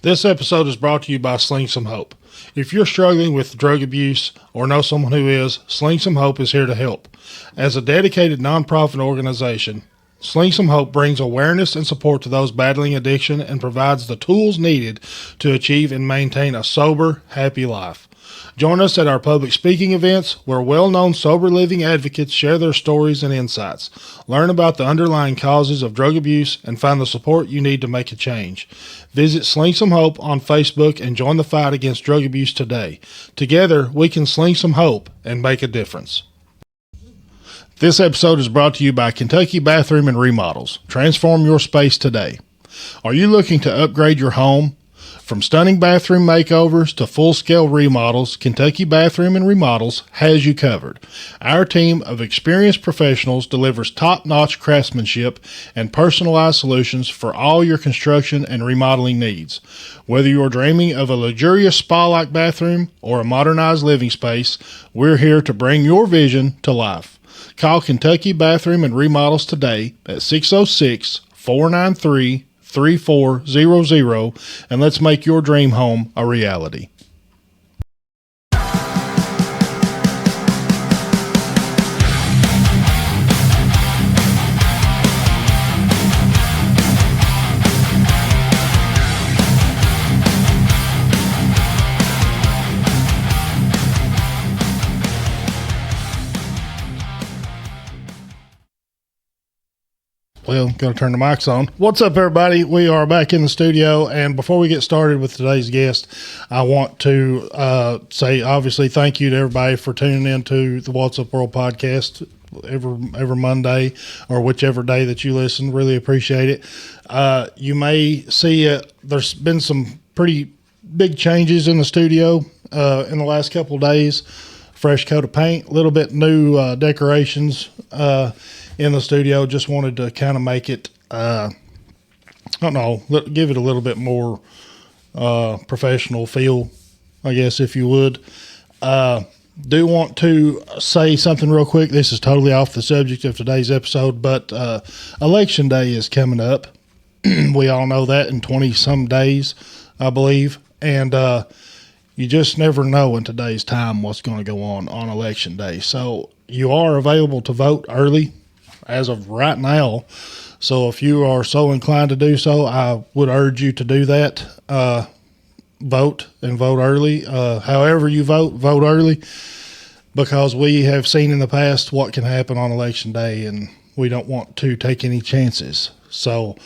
This episode is brought to you by Sling Some Hope. If you're struggling with drug abuse or know someone who is, Sling Some Hope is here to help. As a dedicated nonprofit organization, Sling Some Hope brings awareness and support to those battling addiction and provides the tools needed to achieve and maintain a sober, happy life. Join us at our public speaking events where well-known sober living advocates share their stories and insights. Learn about the underlying causes of drug abuse and find the support you need to make a change. Visit Sling Some Hope on Facebook and join the fight against drug abuse today. Together, we can sling some hope and make a difference. This episode is brought to you by Kentucky Bathroom and Remodels. Transform your space today. Are you looking to upgrade your home? From stunning bathroom makeovers to full-scale remodels, Kentucky Bathroom and Remodels has you covered. Our team of experienced professionals delivers top-notch craftsmanship and personalized solutions for all your construction and remodeling needs. Whether you're dreaming of a luxurious spa-like bathroom or a modernized living space, we're here to bring your vision to life. Call Kentucky Bathroom and Remodels today at 606-493-3400 and let's make your dream home a reality. Well, got to turn the mics on. What's up, everybody? We are back in the studio, and before we get started with today's guest, I want to say, obviously, thank you to everybody for tuning into the What's Up World podcast every Monday or whichever day that you listen. Really appreciate it. You may see there's been some pretty big changes in the studio in the last couple of days. Fresh coat of paint, a little bit new decorations in the studio. Just wanted to kind of make it, give it a little bit more professional feel, I guess, if you would. Do want to say something real quick. This is totally off the subject of today's episode, but Election Day is coming up. We all know that in 20-some days, I believe. And you just never know in today's time what's going to go on Election Day. So you are available to vote early as of right now. So if you are so inclined to do so, I would urge you to do that. Vote and vote early. However you vote early, because we have seen in the past what can happen on Election Day, and we don't want to take any chances. So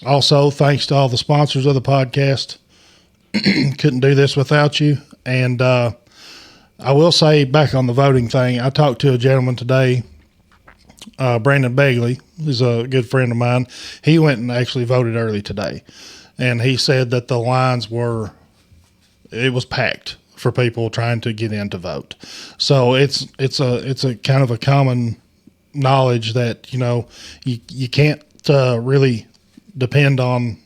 also, thanks to all the sponsors of the podcast. Couldn't do this without you. And I will say, back on the voting thing, I talked to a gentleman today, Brandon Begley, who's a good friend of mine. He went and actually voted early today. And he said that the lines it was packed for people trying to get in to vote. So it's a kind of a common knowledge that, you can't really depend on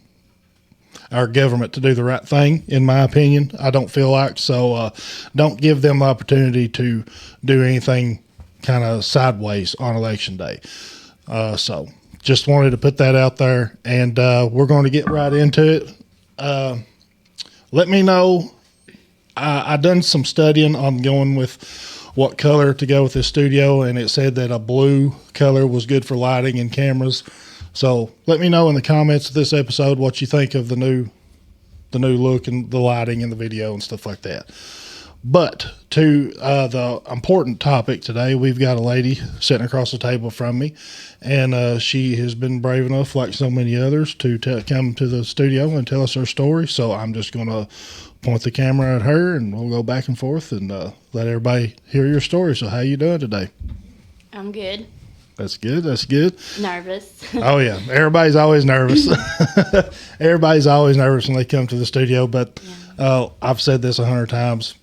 our government to do the right thing, in my opinion. I don't feel like so. Don't give them the opportunity to do anything kind of sideways on Election Day. So just wanted to put that out there, and we're going to get right into it. Let me know. I done some studying on going with what color to go with this studio, and it said that a blue color was good for lighting and cameras. So let me know in the comments of this episode what you think of the new look and the lighting and the video and stuff like that. But to the important topic today, we've got a lady sitting across the table from me, and she has been brave enough, like so many others, to come to the studio and tell us her story. So I'm just going to point the camera at her, and we'll go back and forth and let everybody hear your story. So how you doing today? I'm good. That's good. That's good. Nervous. Oh, yeah. Everybody's always nervous. Everybody's always nervous when they come to the studio. But I've said this 100 times.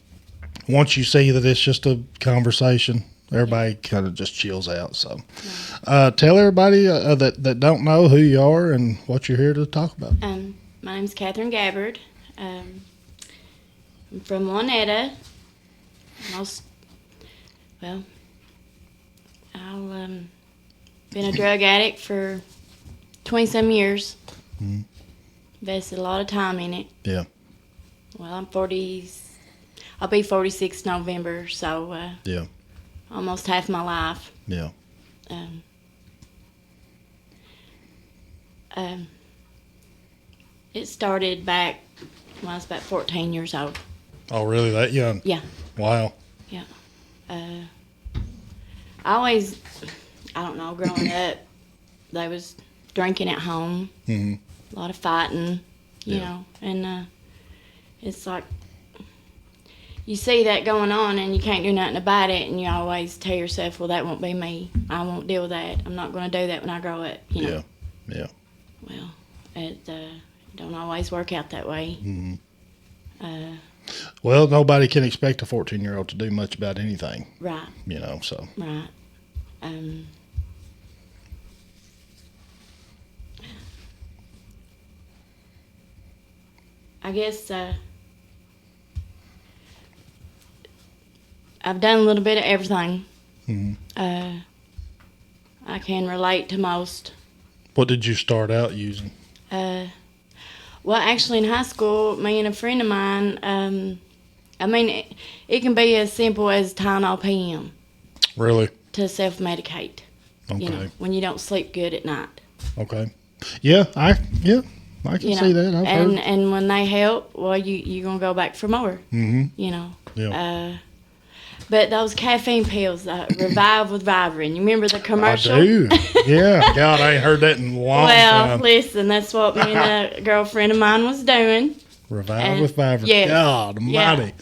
Once you see that it's just a conversation, everybody kind of just chills out. So tell everybody that don't know who you are and what you're here to talk about. My name's Cathy Gabbard. I'm from Juanetta. I've been a drug addict for 20-some years. Mm-hmm. invested a lot of time in it. Yeah. Well, I'm 40. I'll be 46 November, so Yeah. almost half my life. Yeah. It started back when I was about 14 years old. Oh, really? That young? Yeah. Wow. Yeah. I always, I don't know, growing up, they was drinking at home, Mm-hmm. a lot of fighting, you Yeah. know, and it's like you see that going on and you can't do nothing about it, and you always tell yourself, well, that won't be me. I won't deal with that. I'm not going to do that when I grow up, you know. Yeah. Yeah. Well, it don't always work out that way. Mm-hmm. Well, nobody can expect a 14-year-old to do much about anything. Right. You know, so. Right. I guess I've done a little bit of everything. Mm-hmm. I can relate to most. What did you start out using? Well, actually, in high school, me and a friend of mine, I mean, it can be as simple as Tylenol PM Really? to self-medicate. Okay. You know, when you don't sleep good at night. Okay. Yeah, I can You see know, that. I've heard. and when they help, well, you're going to go back for more, Mm-hmm. you know. Yeah. But those caffeine pills, Revive with Vivarin, you remember the commercial? I do. Yeah. God, I ain't heard that in a long Well, time. listen, that's what me and a girlfriend of mine was doing. Revive and- with Vivarin. yes. God Yeah. almighty.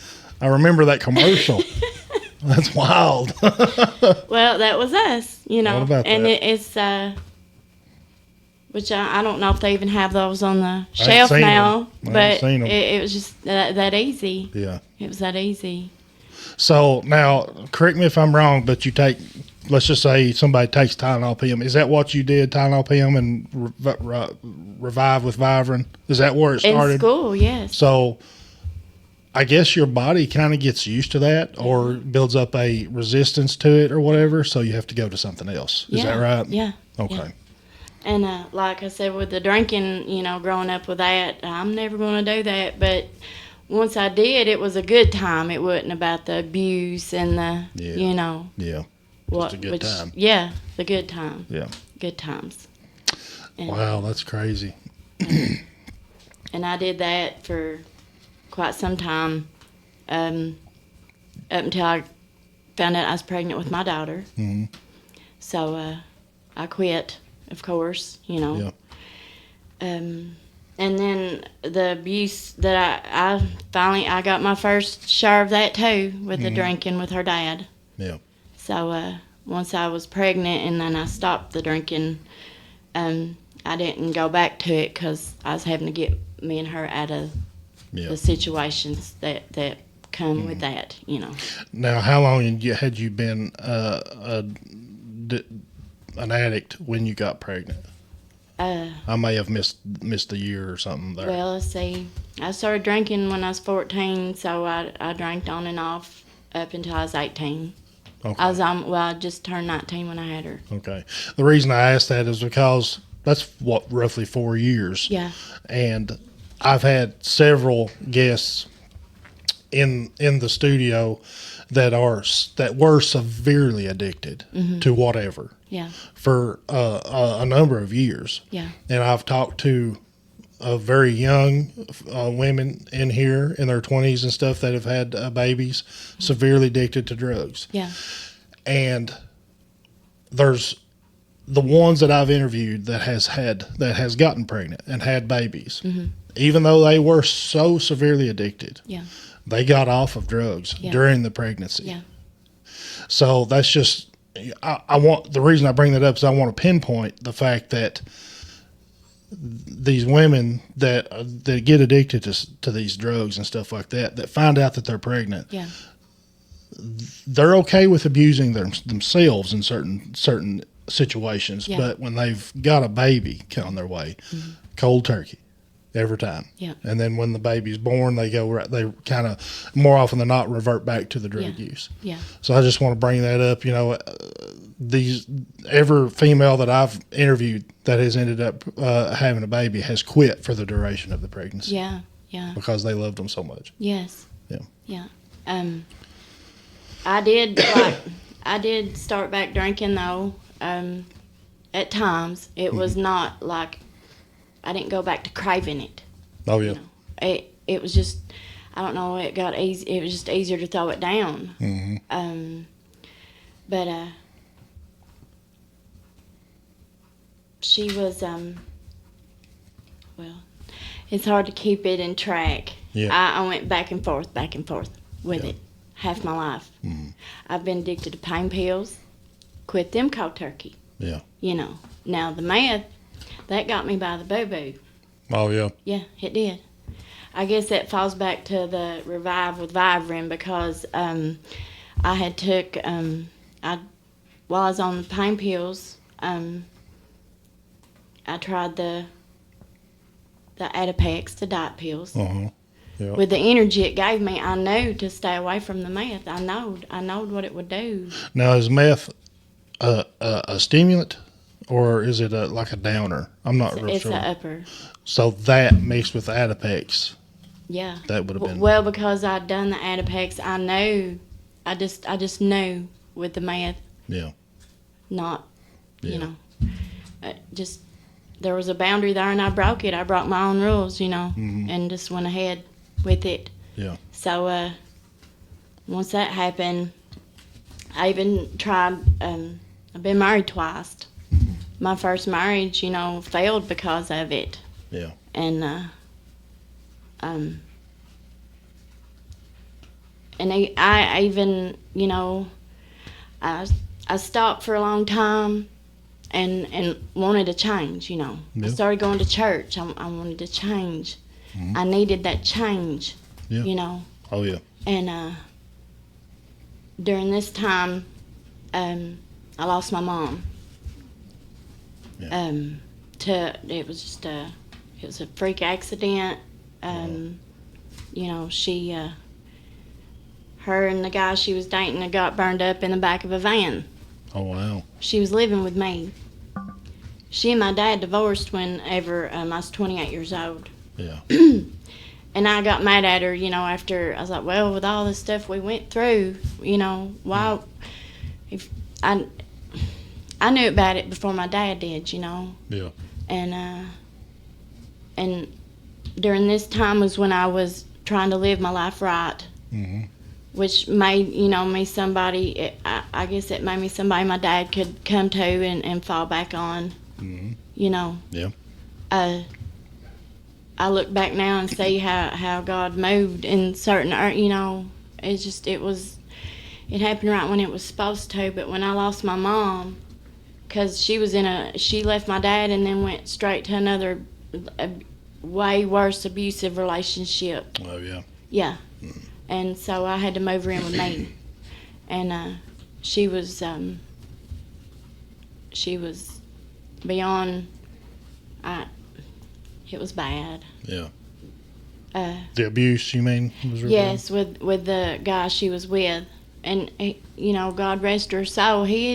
I remember that commercial. That's wild. Well, that was us, you know. What about and that? It's which I don't know if they even have those on the I ain't shelf seen 'em. now, I ain't but seen 'em. it was just that easy. Yeah. It was that easy. So now, correct me if I'm wrong, but you take, let's just say somebody takes Tylenol PM. Is that what you did, Tylenol PM and Revive with Vivarin? Is that where it started? In school, yes. So I guess your body kind of gets used to that or builds up a resistance to it or whatever, so you have to go to something else. Is that right? Yeah. Okay. Yeah. And like I said, with the drinking, you know, growing up with that, I'm never going to do that. But once I did, it was a good time. It wasn't about the abuse and the, Yeah. you know. Yeah. What, a good time. Yeah, the good time. Yeah. Good times. And, Wow, that's crazy. And I did that for quite some time, up until I found out I was pregnant with my daughter. Mm-hmm. So I quit, of course, you know. Yeah. And then the abuse that I finally got my first share of that too with the drinking with her dad. Yeah. So once I was pregnant and then I stopped the drinking, I didn't go back to it because I was having to get me and her out of Yeah. the situations that come with that, you know. Now, how long had you been an addict when you got pregnant? I may have missed a year or something there. Well, let's see. I started drinking when I was 14, so I drank on and off up until I was 18. Okay. I just turned 19 when I had her. Okay. The reason I asked that is because that's roughly 4 years. Yeah. And I've had several guests in the studio that were severely addicted to whatever Yeah. for a number of years. Yeah. And I've talked to very young women in here in their 20s and stuff that have had babies, severely addicted to drugs. Yeah. And there's the ones that I've interviewed that has gotten pregnant and had babies, even though they were so severely addicted, Yeah. they got off of drugs during the pregnancy. Yeah. So that's just, I want, the reason I bring that up is I want to pinpoint the fact that these women that get addicted to these drugs and stuff like that find out that they're pregnant. Yeah. They're okay with abusing themselves in certain situations, Yeah. but when they've got a baby on their way, cold turkey. every time. Yeah. And then when the baby's born, they kind of more often than not revert back to the drug use. Yeah. So I just want to bring that up. Every female that I've interviewed that has ended up having a baby has quit for the duration of the pregnancy. Yeah. Yeah. Because they loved them so much. Yes. Yeah. Yeah. I did start back drinking though. At times, it was not like I didn't go back to craving it. Oh yeah. It was just, I don't know. It got easy. It was just easier to throw it down. Mm-hmm. But she was well, it's hard to keep it in track. Yeah. I went back and forth with it half my life. Mm-hmm. I've been addicted to pain pills. Quit them cold turkey. Yeah. Now the meth, that got me by the boo-boo. Oh, yeah. Yeah, it did. I guess that falls back to the Revive with Vivarin because I had took, while I was on the pain pills, I tried the Adipex, the diet pills. Uh-huh. Yeah. With the energy it gave me, I knew to stay away from the meth. I knowed what it would do. Now, is meth a stimulant, or is it like a downer? I'm not real It's sure. an upper. So that mixed with Adipex, Yeah. that would have been. Well, because I'd done the Adipex, I knew. I just knew with the meth. Yeah. Not, Yeah. just there was a boundary there, and I broke it. I broke my own rules, Mm-hmm. and just went ahead with it. Yeah. So once that happened, I even tried. I've been married twice. Mm-hmm. My first marriage, failed because of it. Yeah. And I even, I stopped for a long time and wanted to change, Yeah. I started going to church. I wanted to change. Mm-hmm. I needed that change, Yeah. Oh, yeah. And during this time, I lost my mom. Yeah. It was a freak accident. She, her and the guy she was dating got burned up in the back of a van. Oh, wow. She was living with me. She and my dad divorced whenever I was 28 years old. Yeah. And I got mad at her, after I was like, well, with all this stuff we went through, why? If I knew about it before my dad did, Yeah. And during this time was when I was trying to live my life right, Mm-hmm. which made me somebody. I guess it made me somebody my dad could come to and fall back on. Mm-hmm. Yeah. I look back now and see how God moved in certain, it happened right when it was supposed to. But when I lost my mom, because she left my dad and then went straight to another way worse abusive relationship. Oh, yeah. Yeah. Mm-hmm. And so I had to move her in with me. And she was beyond, it was bad. Yeah. The abuse, you mean? Was Yes, with the guy she was with. And, God rest her soul, he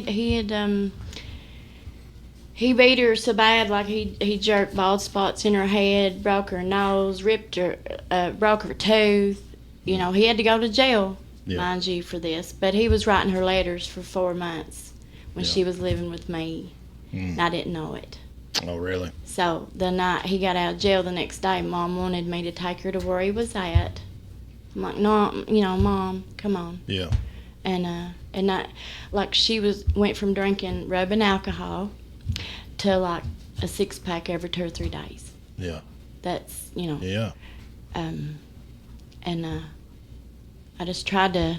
beat her so bad, like he jerked bald spots in her head, broke her nose, broke her tooth. He had to go to jail, mind you, for this. But he was writing her letters for 4 months when she was living with me. And I didn't know it. Oh, really? So the night he got out of jail the next day, Mom wanted me to take her to where he was at. I'm like, no, Mom, come on. Yeah. And she went from drinking rubbing alcohol to like a 6-pack every 2 or 3 days. Yeah. That's Yeah. I just tried to,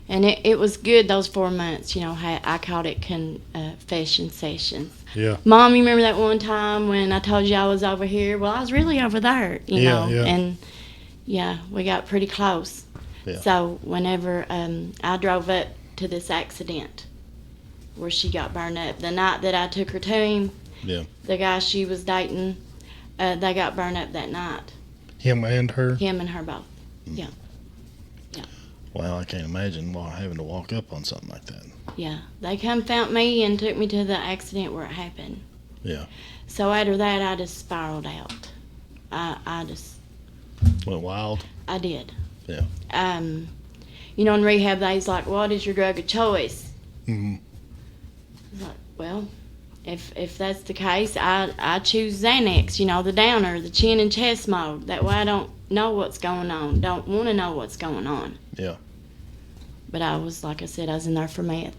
and it was good those 4 months. I called it confession sessions. Yeah. Mom, you remember that one time when I told you I was over here? Well, I was really over there. Yeah. And we got pretty close. Yeah. So whenever I drove up to this accident where she got burned up, the night that I took her to him, Yeah. the guy she was dating, They got burned up that night. Him and her? Him and her both. Yeah. Well, I can't imagine having to walk up on something like that. Yeah. They come found me and took me to the accident where it happened. Yeah. So after that, I just spiraled out. I just... Went wild? I did. Yeah. You know, in rehab, they's like, what is your drug of choice? Mm-hmm. Like, well, if that's the case, I choose Xanax, you know, the downer, the chin and chest mode. That way I don't know what's going on, don't want to know what's going on. Yeah. But I was, like I said, I was in there for meth.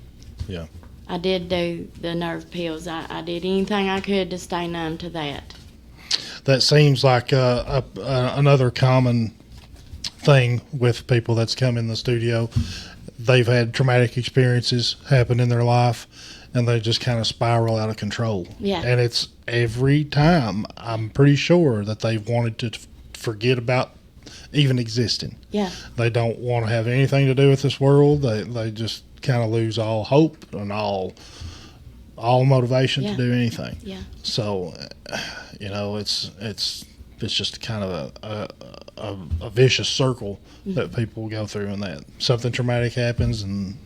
Yeah. I did do the nerve pills. I did anything I could to stay numb to that. That seems like another common thing with people that's come in the studio. They've had traumatic experiences happen in their life, and they just kind of spiral out of control. Yeah. And it's every time, I'm pretty sure that they've wanted to forget about even existing. Yeah. They don't want to have anything to do with this world. They just kind of lose all hope and all motivation to do anything. Yeah. So, you know, it's just kind of a vicious circle that people go through, and that something traumatic happens and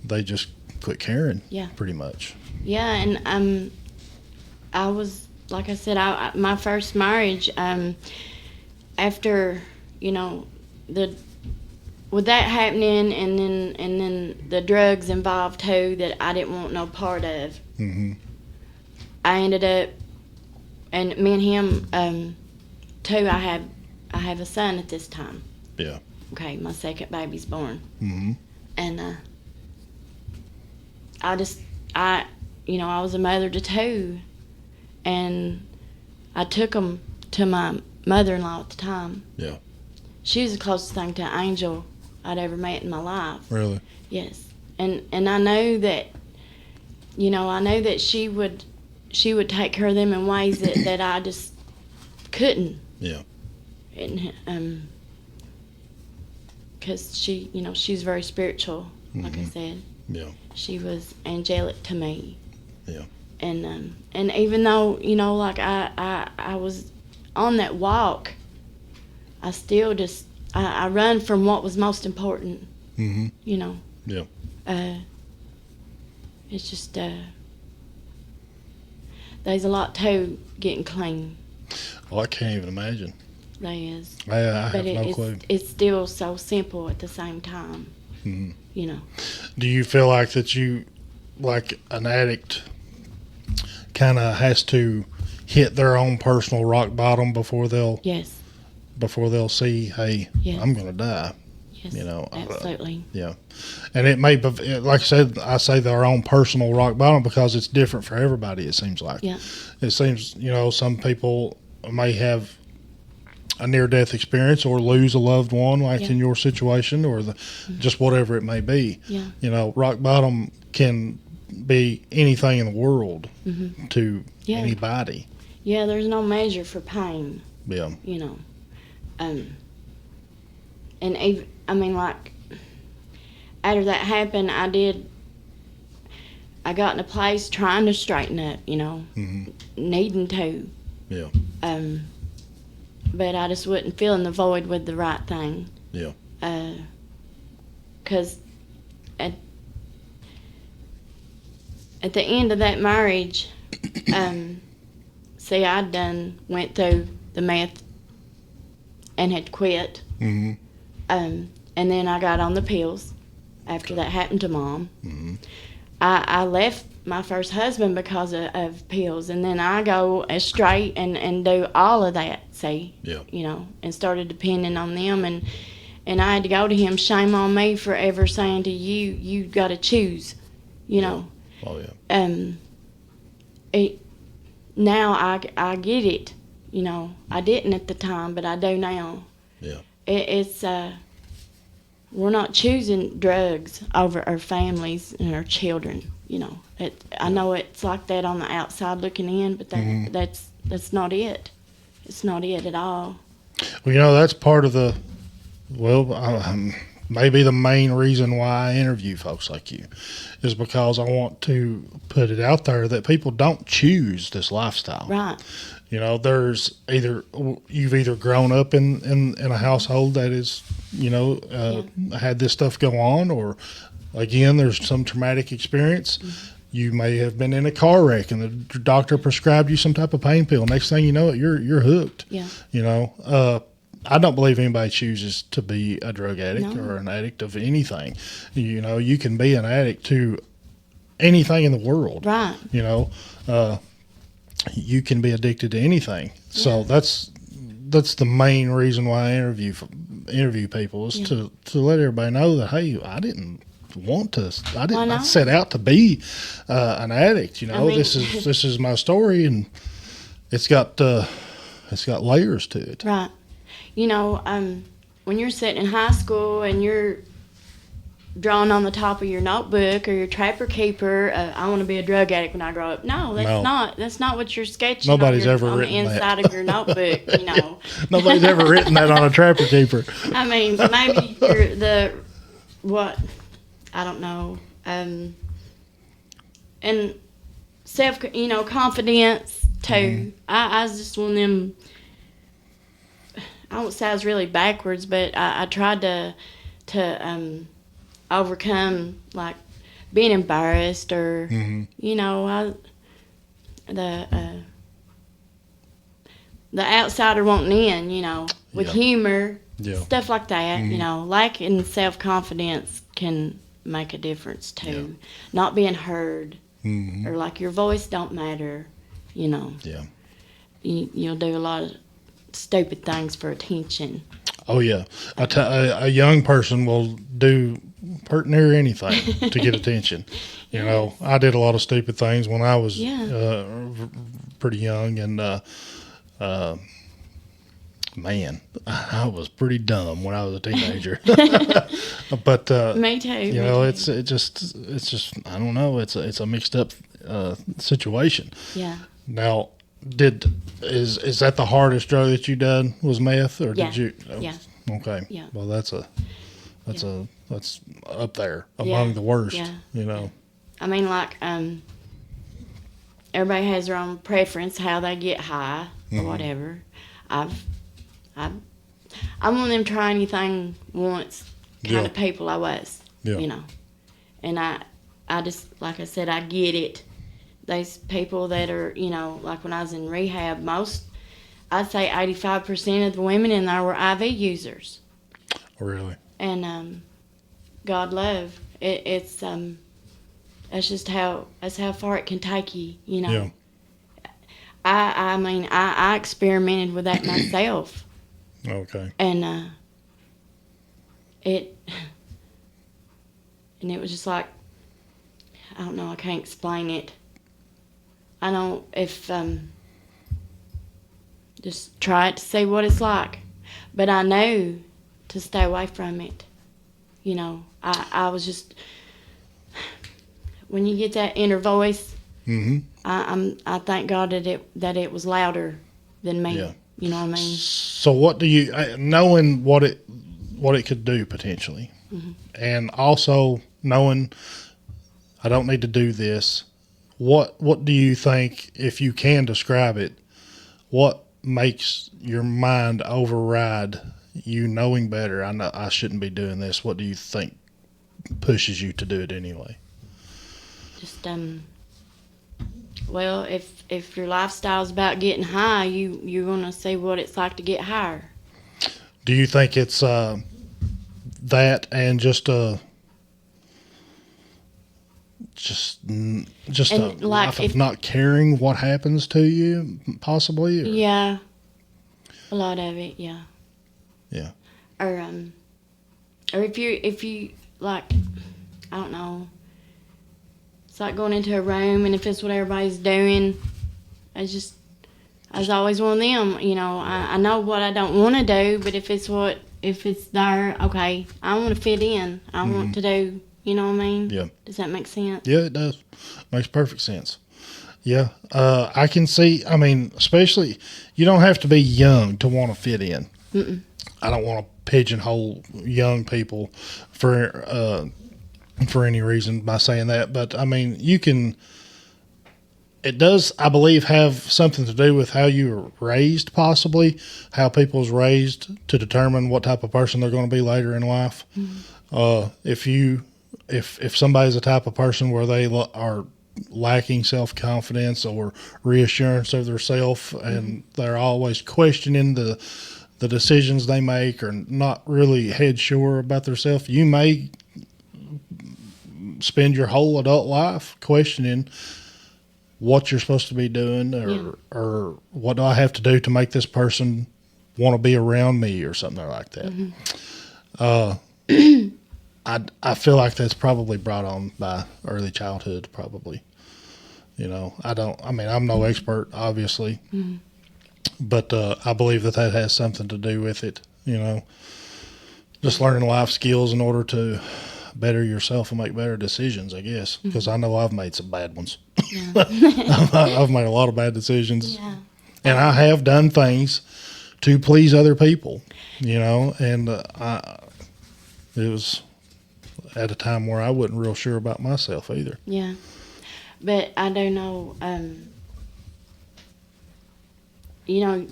they just quit caring. Yeah. Pretty much. Yeah, and I was, like I said, my first marriage, after, you know, with that happening, and then the drugs involved too that I didn't want no part of. Mm-hmm. I ended up, and me and him, too. I have a son at this time. Yeah. Okay, my second baby's born. Mm-hmm. And I was a mother to two, and I took them to my mother-in-law at the time. Yeah. She was the closest thing to an angel I'd ever met in my life. Really? Yes. And I know that, you know, she would take care of them in ways that I just couldn't. Yeah. And because she, you know, she's very spiritual, like I said. Yeah. She was angelic to me. Yeah. And even though, you know, like I was on that walk, I still just I run from what was most important. Mm-hmm. You know. Yeah. It's just there's a lot to getting clean. Well, I can't even imagine. There is. I have no clue. It's still so simple at the same time. Mm-hmm. You know. Do you feel like that you, like an addict, kind of has to hit their own personal rock bottom before they'll see, hey, Yes. I'm going to die? Yes. You know. Absolutely. Yeah. And it may be, like I say their own personal rock bottom because it's different for everybody, it seems like. Yeah. It seems, you know, some people may have a near-death experience or lose a loved one, like in your situation, or just whatever it may be. Yeah. You know, rock bottom can be anything in the world to anybody. Yeah, there's no measure for pain. Yeah. You know. And even, I mean, like, after that happened, I got in a place trying to straighten up, you know, needing to. Yeah. But I just wasn't filling the void with the right thing. Yeah. 'Cause at the end of that marriage, see, went through the meth and had quit. Mm-hmm. And then I got on the pills after that happened to Mom. Mm-hmm. I left my first husband because of pills, and then I go straight and do all of that, see? Yeah. You know, and started depending on them, and I had to go to him, shame on me for ever saying to you got to choose, you know. Oh, yeah. Now I get it, you know. I didn't at the time, but I do now. Yeah. It's we're not choosing drugs over our families and our children, you know. I know it's like that on the outside looking in, but that's not it. It's not it at all. Well, you know, that's part of maybe the main reason why I interview folks like you is because I want to put it out there that people don't choose this lifestyle. Right. You know, you've either grown up in a household that is, had this stuff go on, or again, there's some traumatic experience. Mm-hmm. You may have been in a car wreck and the doctor prescribed you some type of pain pill. Next thing you know, you're hooked. Yeah. You know, I don't believe anybody chooses to be a drug addict or an addict of anything. You know, you can be an addict to anything in the world. Right. You know, you can be addicted to anything. So that's the main reason why I interview people is to let everybody know that, hey, I didn't set out to be an addict. You know, I mean, this is my story, and it's got layers to it. Right. You know, when you're sitting in high school and you're drawing on the top of your notebook or your trapper keeper, I want to be a drug addict when I grow up. No, that's not what you're sketching. Nobody's ever on written the inside of your notebook. You know, nobody's ever written that on a trapper keeper. I mean, maybe I don't know, and confidence too. Mm-hmm. I was just one of them. I won't say I was really backwards, but I tried to overcome, like, being embarrassed or the outsider wanting in, with humor, stuff like that. Mm-hmm. Lacking self-confidence can make a difference too. Not being heard, or like your voice don't matter. You'll do a lot of stupid things for attention. Oh yeah, a young person will do near anything to get attention. You know, I did a lot of stupid things when I was pretty young, and man, I was pretty dumb when I was a teenager. But me too. You know, it's just I don't know. It's a mixed up situation. Yeah. Now, is that the hardest drug that you done was meth, or did you? Yeah. Okay. Yeah. Well, that's up there among the worst. Yeah. You know. I mean, like, everybody has their own preference how they get high or whatever. I'm one of them try anything once kind of people. I was, and I just, like I said, I get it. Those people that are, like when I was in rehab, I'd say 85% of the women in there were IV users. Really? And God love it's that's how far it can take you, Yeah. I mean I experimented with that myself. Okay. And it was just like, I don't know, I can't explain it. I don't, if, just try it to see what it's like. But I knew to stay away from it. I was just, when you get that inner voice, I thank God that it was louder than me. Yeah. You know what I mean? So what do you, knowing what it could do potentially, and also knowing I don't need to do this, what do you think, if you can describe it, what makes your mind override you knowing better? I know I shouldn't be doing this. What do you think pushes you to do it anyway? Just well, if your lifestyle's about getting high, you're gonna see what it's like to get higher. Do you think it's that and just a life of not caring what happens to you, possibly? Or? Yeah, a lot of it. Yeah. Yeah. Or if you like, I don't know. It's like going into a room, and if it's what everybody's doing, I was always one of them. I know what I don't want to do, but if it's there, okay, I want to fit in. I want to do. You know what I mean? Yeah. Does that make sense? Yeah, it does. Makes perfect sense. Yeah. I can see, I mean, especially, you don't have to be young to want to fit in. Mm-mm. I don't want to pigeonhole young people for any reason by saying that, but I mean, you can it does, I believe, have something to do with how you were raised, possibly how people's raised to determine what type of person they're going to be later in life. If somebody's the type of person where they are lacking self-confidence or reassurance of their self, and they're always questioning the decisions they make, or not really head sure about themselves, you may spend your whole adult life questioning what you're supposed to be doing, or what do I have to do to make this person want to be around me, or something like that. I feel like that's probably brought on by early childhood, probably. I'm no expert, obviously, but I believe that has something to do with it. Just learning life skills in order to better yourself and make better decisions, I guess, because I know I've made some bad ones. Yeah. I've made a lot of bad decisions, and I have done things to please other people, and it was at a time where I wasn't real sure about myself either. Yeah, but I don't know, you're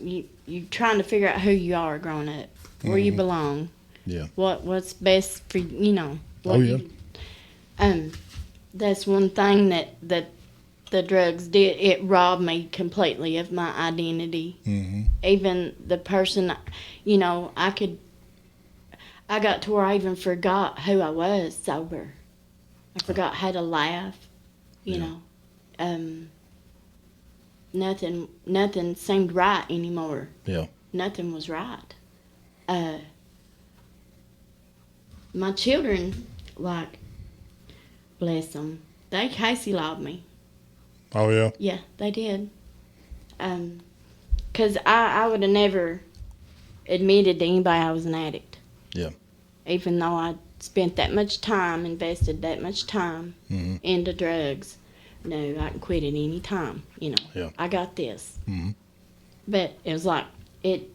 trying to figure out who you are growing up, where you belong. Yeah. What's best for that's one thing that the drugs did. It robbed me completely of my identity. Even the person, I got to where I even forgot who I was sober. I forgot how to laugh, Nothing seemed right anymore. Yeah. Nothing was right. My children, bless them, they Casey loved me. Oh, yeah? Yeah, they did. 'Cause I would have never admitted to anybody I was an addict. Yeah. Even though I spent that much time, invested that much time into drugs. No, I can quit at any time, Yeah. I got this. But it was it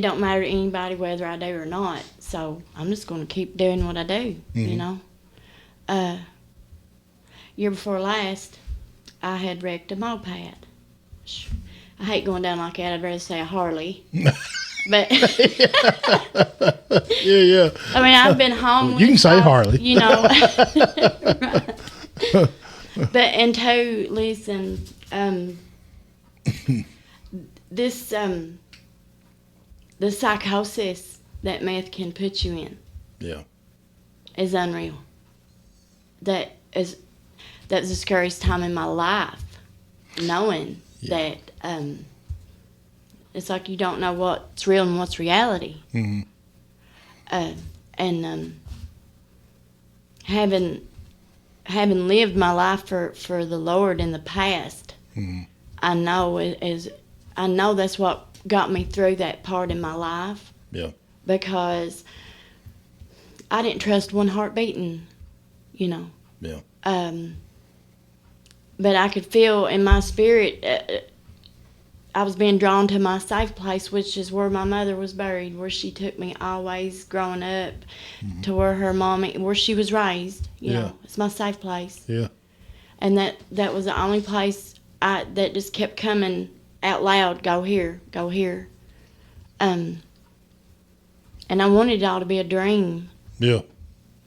don't matter to anybody whether I do or not, so I'm just going to keep doing what I do, Year before last, I had wrecked a moped. I hate going down like that. I'd rather say a Harley. But yeah. I mean, I've been homeless. You can say Harley. Right. But listen, this the psychosis that meth can put you in, is unreal. That's the scariest time in my life, knowing that it's like you don't know what's real and what's reality. Having lived my life for the Lord in the past, I know that's what got me through that part in my life. Yeah. Because I didn't trust one heart beating, Yeah. But I could feel in my spirit, I was being drawn to my safe place, which is where my mother was buried, where she took me always growing up, to where her mommy, where she was raised. You know, it's my safe place. Yeah. And that was the only place that just kept coming out loud, go here, go here. And I wanted it all to be a dream. Yeah.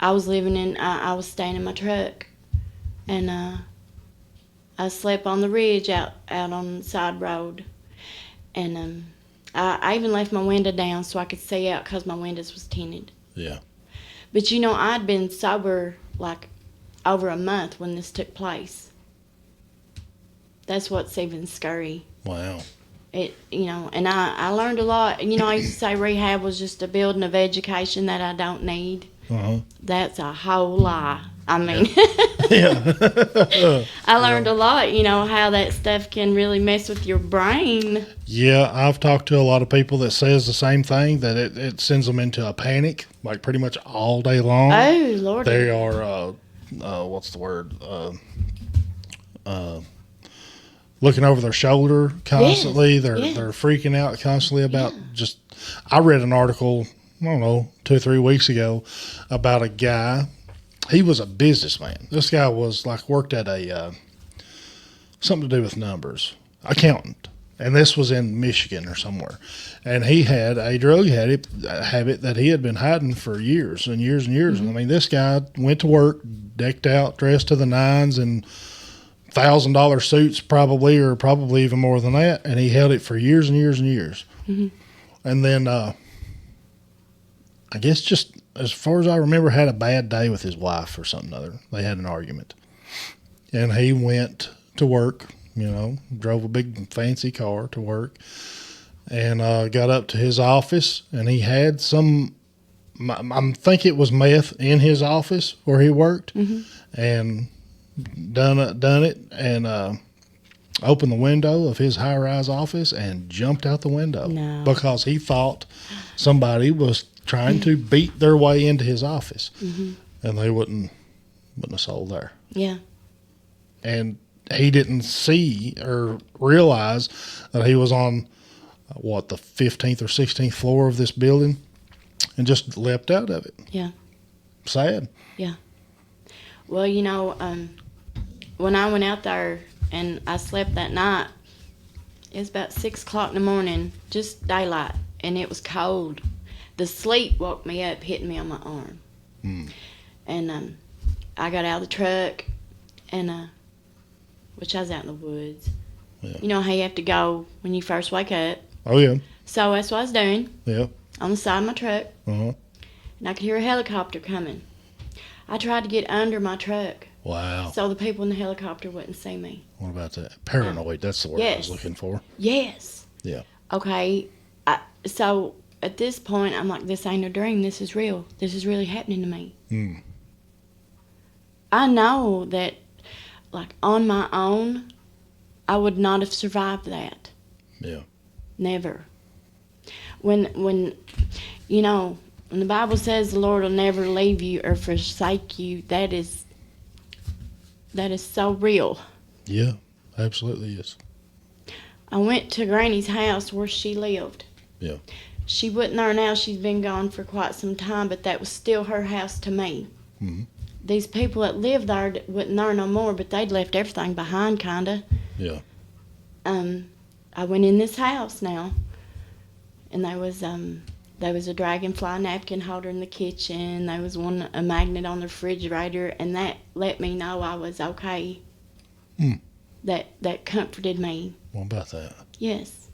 I was I was staying in my truck, and I slept on the ridge out on the side road. And I even left my window down so I could see out because my windows was tinted. Yeah. But I'd been sober over a month when this took place. That's what's even scary. Wow. And I learned a lot. I used to say rehab was just a building of education that I don't need. That's a whole lie. I mean, I learned a lot, how that stuff can really mess with your brain. Yeah, I've talked to a lot of people that says the same thing, that it sends them into a panic, pretty much all day long. Oh, Lord. They are, what's the word? Looking over their shoulder constantly. Yes. They're freaking out constantly about I read an article, I don't know, 2 or 3 weeks ago about a guy. He was a businessman. This guy was worked at a something to do with numbers, accountant. And this was in Michigan or somewhere. And he had a drug habit that he had been hiding for years and years and years. Mm-hmm. I mean, this guy went to work, decked out, dressed to the nines, and $1,000 suits probably, or probably even more than that. And he held it for years and years and years. Mm-hmm. And then I guess just as far as I remember, had a bad day with his wife or something other. They had an argument. And he went to work, drove a big fancy car to work, and got up to his office, and he had I think it was meth in his office where he worked, and done it, and opened the window of his high-rise office and jumped out the window. No. Because he thought somebody was trying to beat their way into his office, and they wouldn't have sold there. Yeah. And he didn't see or realize that he was on the 15th or 16th floor of this building, and just leapt out of it. Yeah. Sad. Yeah. Well, when I went out there and I slept that night, it was about 6 o'clock in the morning, just daylight, and it was cold. The sleep woke me up, hitting me on my arm. And I got out of the truck, and which I was out in the woods. Yeah. You know how you have to go when you first wake up. Oh, yeah. So that's what I was doing. Yeah. On the side of my truck. Uh-huh. And I could hear a helicopter coming. I tried to get under my truck. Wow. So the people in the helicopter wouldn't see me. What about that? Paranoid. That's the word I was looking for. Yes. Yeah. Okay. So at this point, I'm like, this ain't a dream. This is real. This is really happening to me. I know that, like, on my own, I would not have survived that. Yeah. Never. When the Bible says the Lord will never leave you or forsake you, that is so real. Yeah, absolutely is. I went to Granny's house where she lived. Yeah. She wasn't there now. She's been gone for quite some time, but that was still her house to me. These people that lived there wasn't there no more, but they'd left everything behind, kind of. Yeah. I went in this house now, and there was a dragonfly napkin holder in the kitchen. There was a magnet on the refrigerator, and that let me know I was okay. That comforted me. What about that? Yes.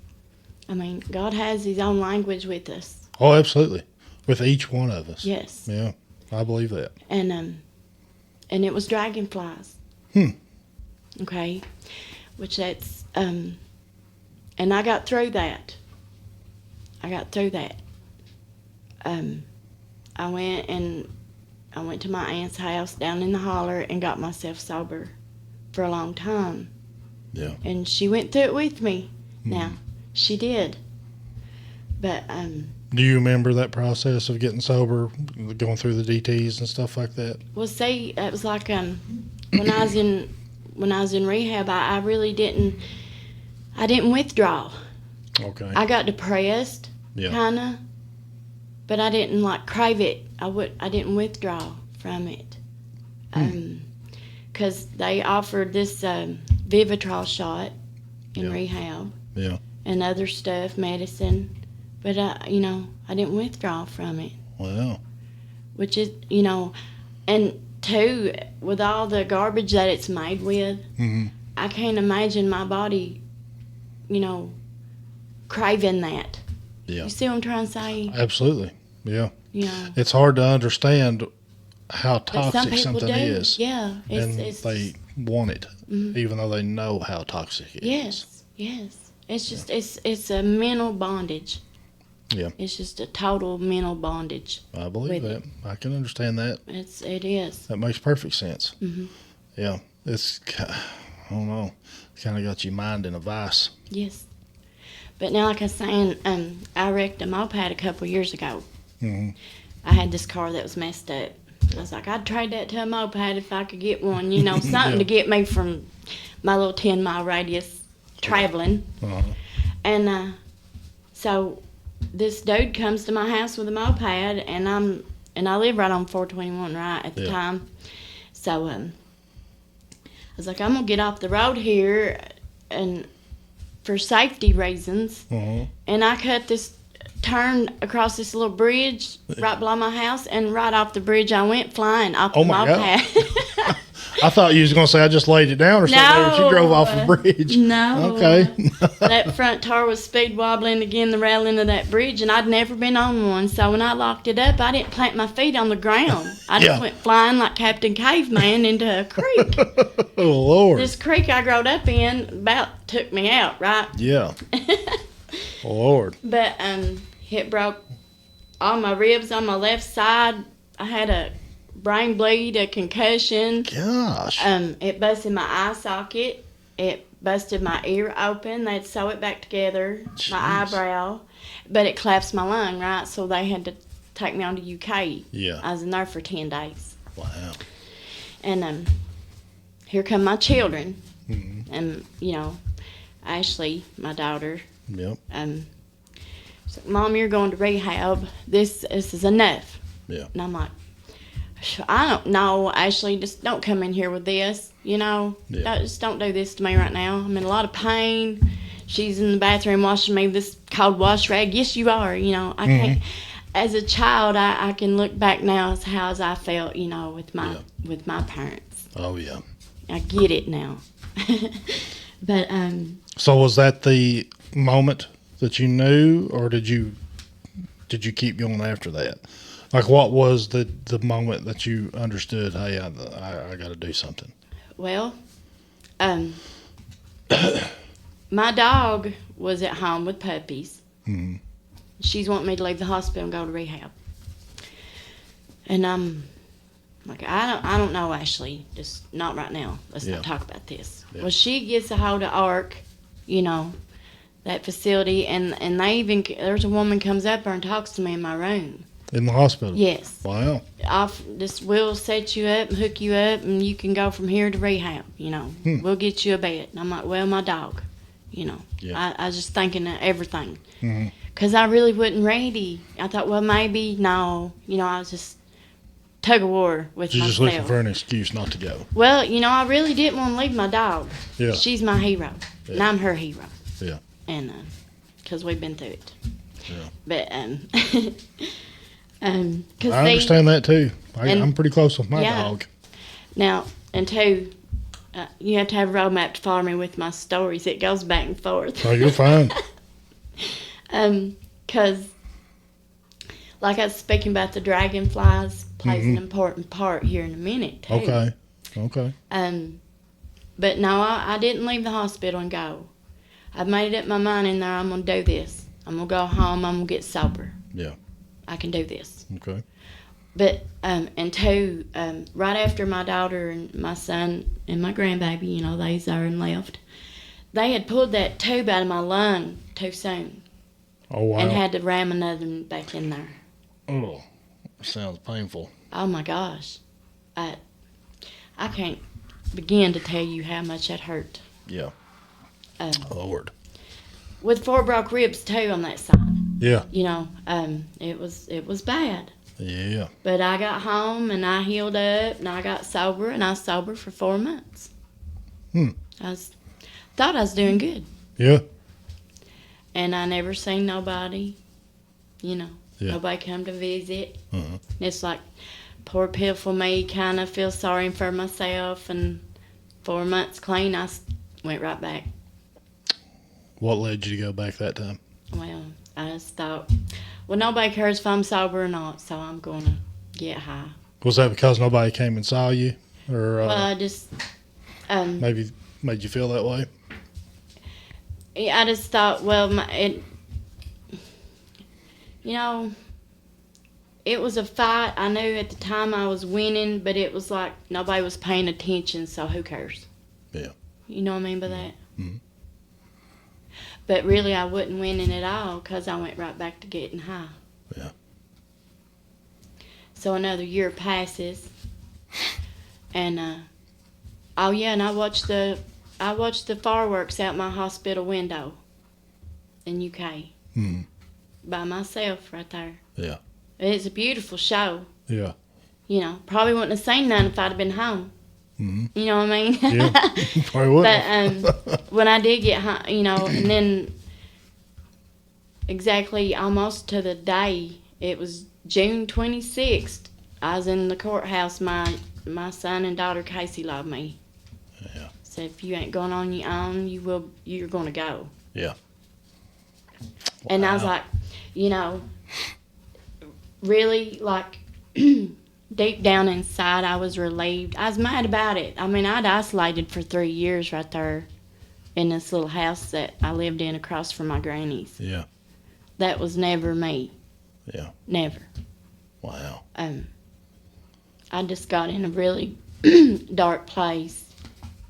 I mean, God has His own language with us. Oh, absolutely. With each one of us. Yes. Yeah, I believe that. And it was dragonflies. Okay. Which that's and I got through that. I went to my aunt's house down in the holler and got myself sober for a long time. Yeah. And she went through it with me. Now, she did. But do you remember that process of getting sober, going through the DTs and stuff like that? Well, see, it was like when I was in rehab, I really didn't withdraw. Okay. I got depressed, kind of, but I didn't like crave it. I didn't withdraw from it, because they offered this Vivitrol shot in rehab, and other stuff, medicine, but I didn't withdraw from it. Wow. Which is, and two, with all the garbage that it's made with, I can't imagine my body, craving that. Yeah. You see what I'm trying to say? Absolutely. Yeah. Yeah. It's hard to understand how But some toxic people something do. is. Yeah. And they want it, even though they know how toxic it is. Yes. It's just, it's a mental bondage. Yeah. It's just a total mental bondage. I believe that. I can understand that. It is. That makes perfect sense. Yeah. It's, I don't know, kind of got your mind in a vice. Yes. But now, like I was saying, I wrecked a moped a couple years ago. I had this car that was messed up. I was like, I'd trade that to a moped if I could get one, something to get me from my little 10-mile radius traveling. And so this dude comes to my house with a moped, and I live right on 421 right at the time. So was like, I'm going to get off the road here and for safety reasons. Uh-huh. And I cut this turn across this little bridge right below my house, and right off the bridge I went flying off the moped. I thought you was going to say I just laid it down or something. No, she drove off the bridge. No. Okay. That front tire was speed wobbling again, the railing of that bridge, and I'd never been on one. So when I locked it up, I didn't plant my feet on the ground. I just went flying like Captain Caveman into a creek. Oh, Lord. This creek I growed up in about took me out, right? Yeah. Oh, Lord. But it broke all my ribs on my left side. I had a brain bleed, a concussion. Gosh. It busted my eye socket. It busted my ear open. They'd sew it back together. Jeez. My eyebrow. But it collapsed my lung, right? So they had to take me on to UK. Yeah. I was in there for 10 days. Wow. And here come my children. Mm-hmm. And, you know, Ashley, my daughter. Yep. So, Mom, you're going to rehab. This is enough. Yeah. And I'm like, I don't know, Ashley, just don't come in here with this, you know. Yeah. Just don't do this to me right now. I'm in a lot of pain. She's in the bathroom washing me with this cold wash rag. Yes, you are, you know. I can't. As a child, I can look back now as how as I felt, you know, with my parents. Oh, yeah. I get it now. But So was that the moment that you knew, or did you keep going after that? Like, what was the moment that you understood, hey, I got to do something? Well, my dog was at home with puppies. Mm-hmm. She's wanting me to leave the hospital and go to rehab. And I'm like, I don't know, Ashley. Just not right now. Let's not talk about this. Yeah. Well, she gets a hold of ARC, you know, that facility, and there's a woman comes up there and talks to me in my room. In the hospital? Yes. Wow. We'll set you up and hook you up, and you can go from here to rehab, you know. We'll get you a bed. And I'm like, well, my dog, you know. Yeah. I was just thinking of everything. Because I really wasn't ready. I thought, well, maybe, no. You know, I was just tug of war with myself. You're just looking for an excuse not to go. Well, you know, I really didn't want to leave my dog. Yeah. She's my hero, and I'm her hero. Yeah. And because we've been through it. Yeah. But I understand that too. I'm pretty close with my dog. Now, and two, you have to have a roadmap to follow me with my stories. It goes back and forth. Oh, you're fine. Because, like I was speaking about, the dragonflies plays an important part here in a minute too. Okay. But no, I didn't leave the hospital and go. I've made up my mind in there. I'm gonna do this. I'm gonna go home. I'm gonna get sober. Yeah. I can do this. Okay. But, and two, right after my daughter and my son and my grandbaby, you know, they was there and left, they had pulled that tube out of my lung too soon. Oh, wow. And had to ram another one back in there. Oh, sounds painful. Oh, my gosh. I can't begin to tell you how much that hurt. Yeah. Lord. With 4 broke ribs, too, on that side. Yeah. You know, it was bad. Yeah. But I got home, and I healed up, and I got sober, and I was sober for 4 months. Thought I was doing good. Yeah. And I never seen nobody, you know. Yeah. Nobody come to visit. It's like, poor pitiful me, kind of feel sorry for myself, and 4 months clean, I went right back. What led you to go back that time? Well, I just thought, well, nobody cares if I'm sober or not, so I'm going to get high. Was that because nobody came and saw you? Or well, I just... maybe made you feel that way? I just thought, well, you know, it was a fight. I knew at the time I was winning, but it was like nobody was paying attention, so who cares? Yeah. You know what I mean by that? Mm-hmm. But really, I wasn't winning at all because I went right back to getting high. Yeah. So another year passes, and oh yeah, and I watched the fireworks out my hospital window in UK by myself right there. Yeah. It's a beautiful show. Yeah. You know, probably wouldn't have seen none if I'd have been home. You know what I mean? Yeah, probably would. But when I did get high, and then exactly almost to the day, it was June 26th. I was in the courthouse. My son and daughter Casey loved me. Yeah. Said if you ain't going on your own, you're gonna go. Yeah. And I was like, really, like, deep down inside, I was relieved. I was mad about it. I mean, I'd isolated for 3 years right there in this little house that I lived in across from my granny's. Yeah. That was never me. Yeah. Never. Wow. I just got in a really dark place,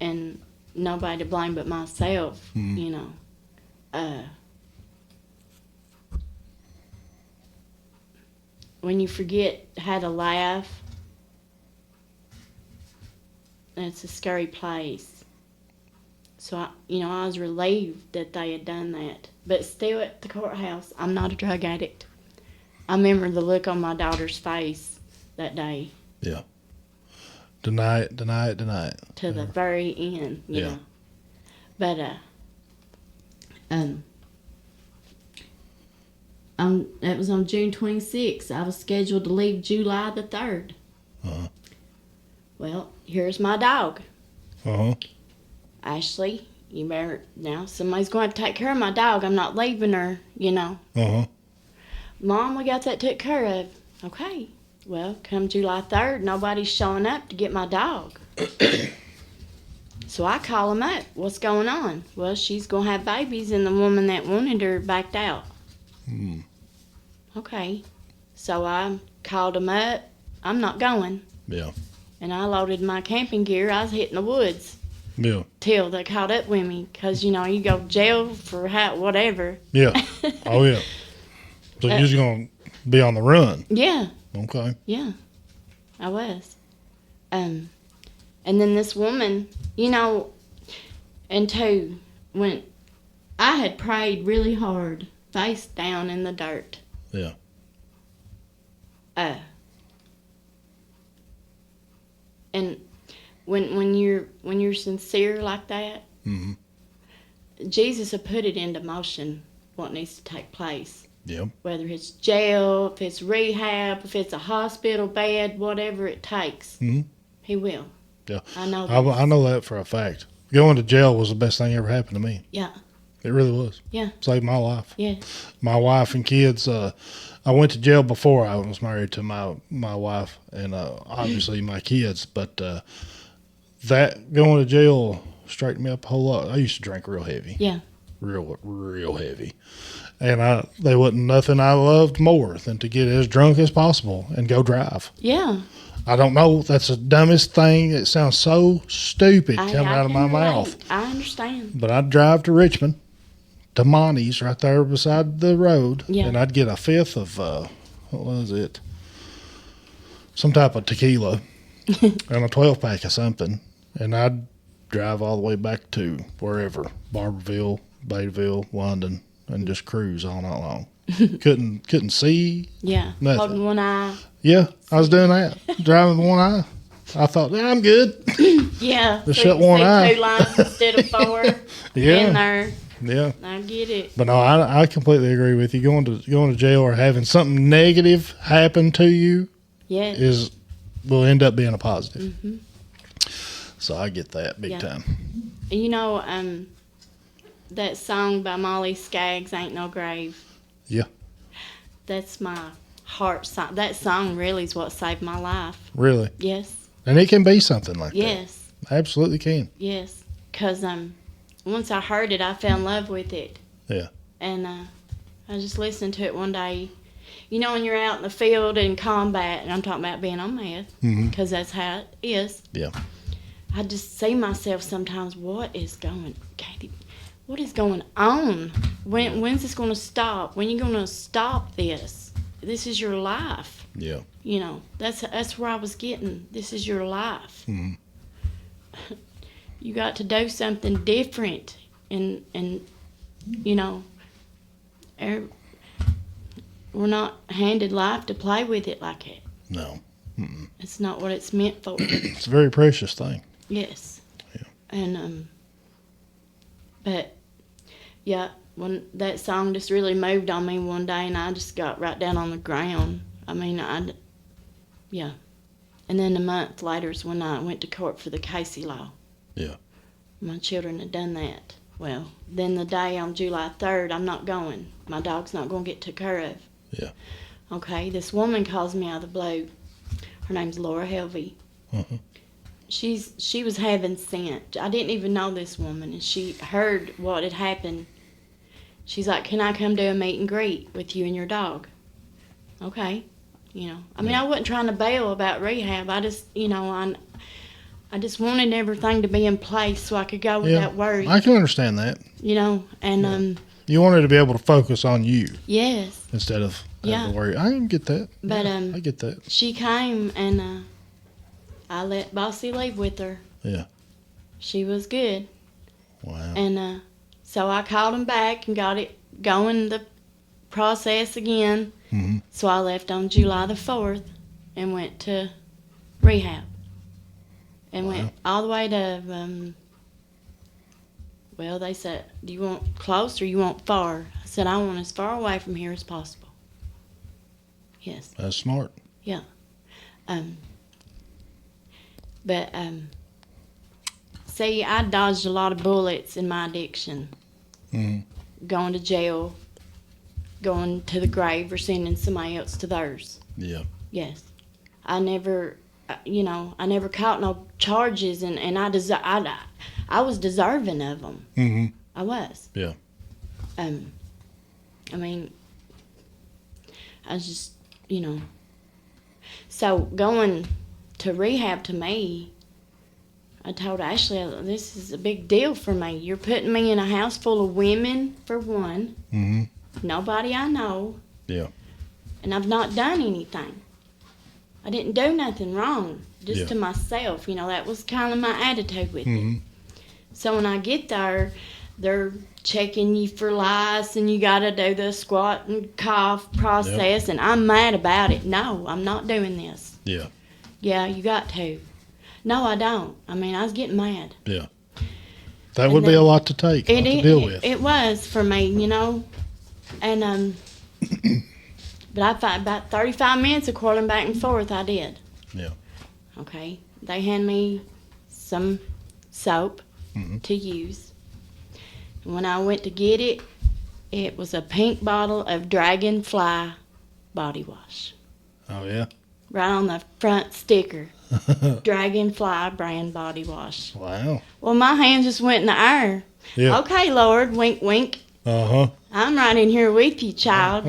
and nobody to blame but myself, when you forget how to laugh, it's a scary place. So, I was relieved that they had done that. But still at the courthouse, I'm not a drug addict. I remember the look on my daughter's face that day. Yeah. Deny it. To the very end, you know. But, it was on June 26th. I was scheduled to leave July the 3rd. Uh-huh. Well, here's my dog. Uh-huh. Ashley, you better, now somebody's going to take care of my dog. I'm not leaving her, Uh-huh. Mom, we got that took care of. Okay. Well, come July 3rd, nobody's showing up to get my dog. So I call him up. What's going on? Well, she's going to have babies, and the woman that wanted her backed out. Okay. So I called him up. I'm not going. Yeah. And I loaded my camping gear. I was hitting the woods. Yeah. Till they caught up with me. Because, you go to jail for whatever. Yeah. Oh, yeah. So you're just going to be on the run. Yeah. Okay. Yeah. I was. And then this woman, and two, when I had prayed really hard, face down in the dirt. Yeah. And when you're sincere like that, Mm-hmm. Jesus will put it into motion what needs to take place. Yeah. Whether it's jail, if it's rehab, if it's a hospital bed, whatever it takes, Mm-hmm. He will. Yeah. I know I that. know that for a fact. Going to jail was the best thing ever happened to me. Yeah. It really was. Yeah. Saved my life. Yeah. My wife and kids. I went to jail before I was married to my wife and obviously my kids. But that going to jail straightened me up a whole lot. I used to drink real heavy. Yeah. Real heavy. And there wasn't nothing I loved more than to get as drunk as possible and go drive. Yeah. I don't know. That's the dumbest thing. It sounds so stupid coming out of my mouth. I understand. But I'd drive to Richmond, to Monty's right there beside the road, Yeah. and I'd get a fifth of, what was it? Some type of tequila and a 12-pack of something, and I'd drive all the way back to wherever, Barberville, Bayville, London, and just cruise all night long. couldn't see. Yeah. Nothing. Holding one eye. Yeah, I was doing that, driving with one eye. I thought, I'm good. Yeah. Just so shut you one see eye. 2 lines instead of 4 Yeah. in there. Yeah. I get it. But no, I completely agree with you. Going to jail or having something negative happen to you Yes. will end up being a positive. Mm-hmm. So I get that big Yeah. time. That song by Molly Skaggs, Ain't No Grave. Yeah. That's my heart song. That song really is what saved my life. Really. Yes. And it can be something like Yes. that. Absolutely can. Yes. Because once I heard it, I fell in love with it. Yeah. And I just listened to it one day. When you're out in the field in combat, and I'm talking about being on meth, because that's how it is. Yeah. I just see myself sometimes, Cathy, what is going on? When's this going to stop? When are you going to stop this? This is your life. Yeah. That's where I was getting. This is your life. Mm-hmm. You got to do something different, and we're not handed life to play with it like it. No. Mm-mm. It's not what it's meant for. It's a very precious thing. Yes. Yeah. And but yeah, when that song just really moved on me one day, and I just got right down on the ground. I mean, yeah. And then a month later is when I went to court for the Casey law. Yeah. My children had done that. Well, then the day on July 3rd, I'm not going. My dog's not going to get took care of. Yeah. Okay, this woman calls me out of the blue. Her name's Laura Helvey. Uh-huh. She was heaven sent. I didn't even know this woman, and she heard what had happened. She's like, "Can I come do a meet and greet with you and your dog?" Okay, I mean, I wasn't trying to bail about rehab. I just, I just wanted everything to be in place so I could go without worry. I can understand that. And you wanted to be able to focus on you. Yes. Instead of having to worry. I can get that. But I get that. She came and I let Bossy leave with her. Yeah. She was good. Wow. And so I called him back and got it going the process again. Mm-hmm. So I left on July the 4th and went to rehab. And went all the way to, well, they said, "Do you want close or you want far?" I said, "I want as far away from here as possible." Yes. That's smart. Yeah. But see, I dodged a lot of bullets in my addiction. Mm-hmm. Going to jail, going to the grave, or sending somebody else to theirs. Yeah. Yes. I never, I never caught no charges, and I was deserving of them. Mm-hmm. I was. Yeah. I mean, I was just, So going to rehab, to me, I told Ashley, "This is a big deal for me. You're putting me in a house full of women, for one. Mm-hmm. Nobody I know. Yeah. And I've not done anything. I didn't do nothing wrong, just to myself. That was kind of my attitude with it. So when I get there, they're checking you for lice, and you got to do the squat and cough process, and I'm mad about it. No, I'm not doing this. Yeah. Yeah, you got to. No, I don't. I mean, I was getting mad. Yeah. That would be a lot to take, to deal with. It was for me, And, but I thought about 35 minutes of quarreling back and forth, I did. Yeah. Okay. They hand me some soap to use. And when I went to get it, it was a pink bottle of Dragonfly body wash. Oh, yeah? Right on the front sticker. Dragonfly brand body wash. Wow. Well, my hands just went in the air. Yeah. Okay, Lord, wink, wink. Uh-huh. I'm right in here with you, child,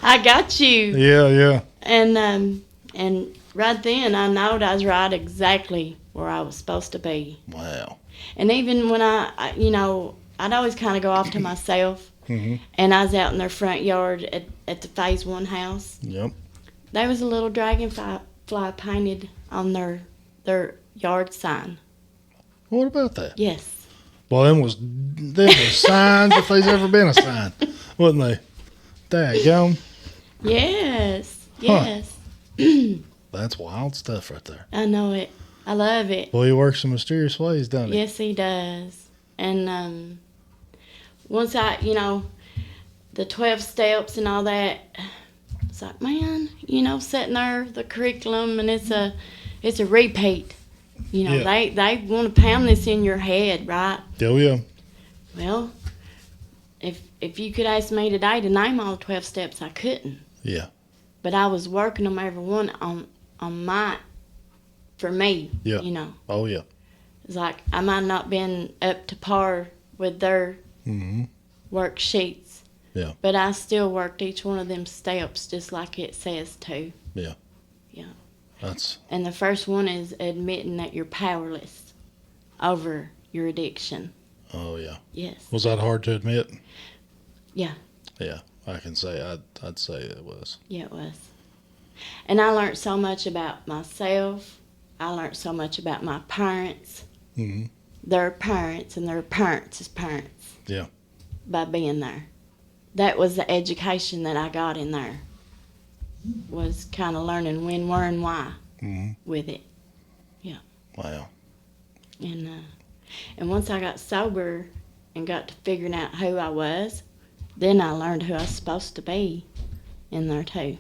I got you. Yeah, yeah. And right then I knowed I was right exactly where I was supposed to be. Wow. And even when I'd always kind of go off to myself, and I was out in their front yard at the Phase 1 house. Yep. There was a little dragonfly painted on their yard sign. What about that? Yes. Well, them was signs if there's ever been a sign, wasn't they? Daggone. Yes. Yes. That's wild stuff right there. I know it. I love it. Boy, he works in mysterious ways, doesn't he? Yes, he does. And once the 12 steps and all that, it's like, man, sitting there, the curriculum, and it's a repeat. They want to pound this in your head, right? Oh, yeah. Well, if you could ask me today to name all 12 steps, I couldn't. Yeah. But I was working them every one on for me, Yeah. Oh, yeah. It's like I might not been up to par with their worksheets. Yeah. But I still worked each one of them steps just like it says to. Yeah. Yeah. That's. And the first one is admitting that you're powerless over your addiction. Oh, yeah. Yes. Was that hard to admit? Yeah. Yeah. I can say I'd say it was. Yeah, it was. And I learned so much about myself. I learned so much about my parents. Mm-hmm. Their parents and their parents' parents. Yeah. By being there. That was the education that I got in there. Was kind of learning when, where, and why with it. Yeah. Wow. And once I got sober and got to figuring out who I was, then I learned who I was supposed to be in there too.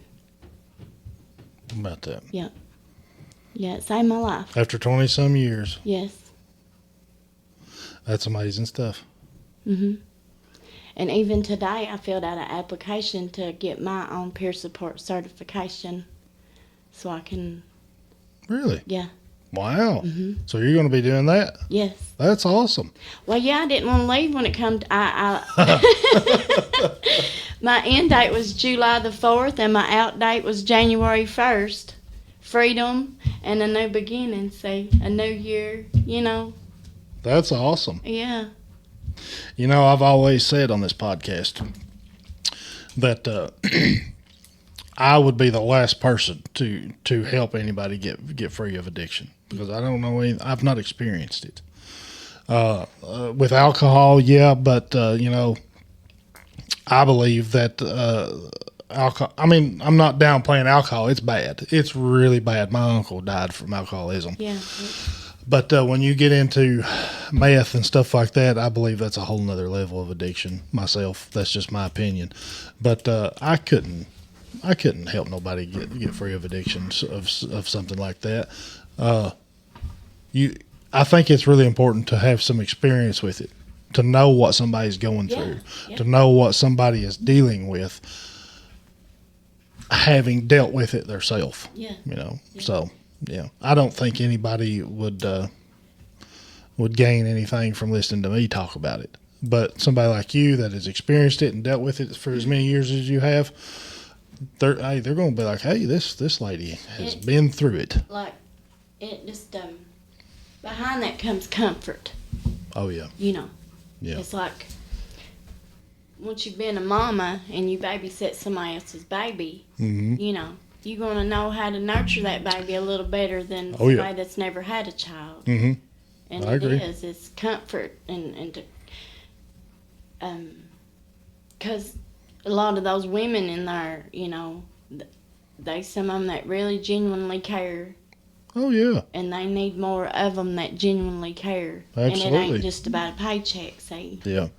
About that. Yeah. Yeah, it saved my life. After 20-some years. Yes. That's amazing stuff. Mhm. And even today, I filled out an application to get my own peer support certification, so I can. Really? Yeah. Wow. Mhm. So you're going to be doing that? Yes. That's awesome. Well, yeah, I didn't want to leave when it come to my end date was July the 4th, and my out date was January 1st. Freedom and a new beginning. See, a new year. That's awesome. Yeah. I've always said on this podcast that I would be the last person to help anybody get free of addiction, because I don't know I've not experienced it. With alcohol, yeah, but I believe that alcohol. I mean, I'm not downplaying alcohol. It's bad. It's really bad. My uncle died from alcoholism. Yeah. But when you get into meth and stuff like that, I believe that's a whole nother level of addiction myself. That's just my opinion. But I couldn't help nobody get free of addictions of something like that. I think it's really important to have some experience with it, to know what somebody's going through, to know what somebody is dealing with, having dealt with it themselves. Yeah. So. Yeah, I don't think anybody would gain anything from listening to me talk about it. But somebody like you that has experienced it and dealt with it for as many years as you have, they're going to be like, hey, this lady has been through it. Like, it just behind that comes comfort. Oh yeah. Yeah. It's like once you've been a mama and you babysit somebody else's baby, mm-hmm. You're going to know how to nurture that baby a little better than somebody that's never had a child. Mm-hmm. And I agree. It's comfort and because a lot of those women in there, they some of them that really genuinely care. Oh yeah. And they need more of them that genuinely care. Absolutely. And it ain't just about a paycheck, see. Yeah.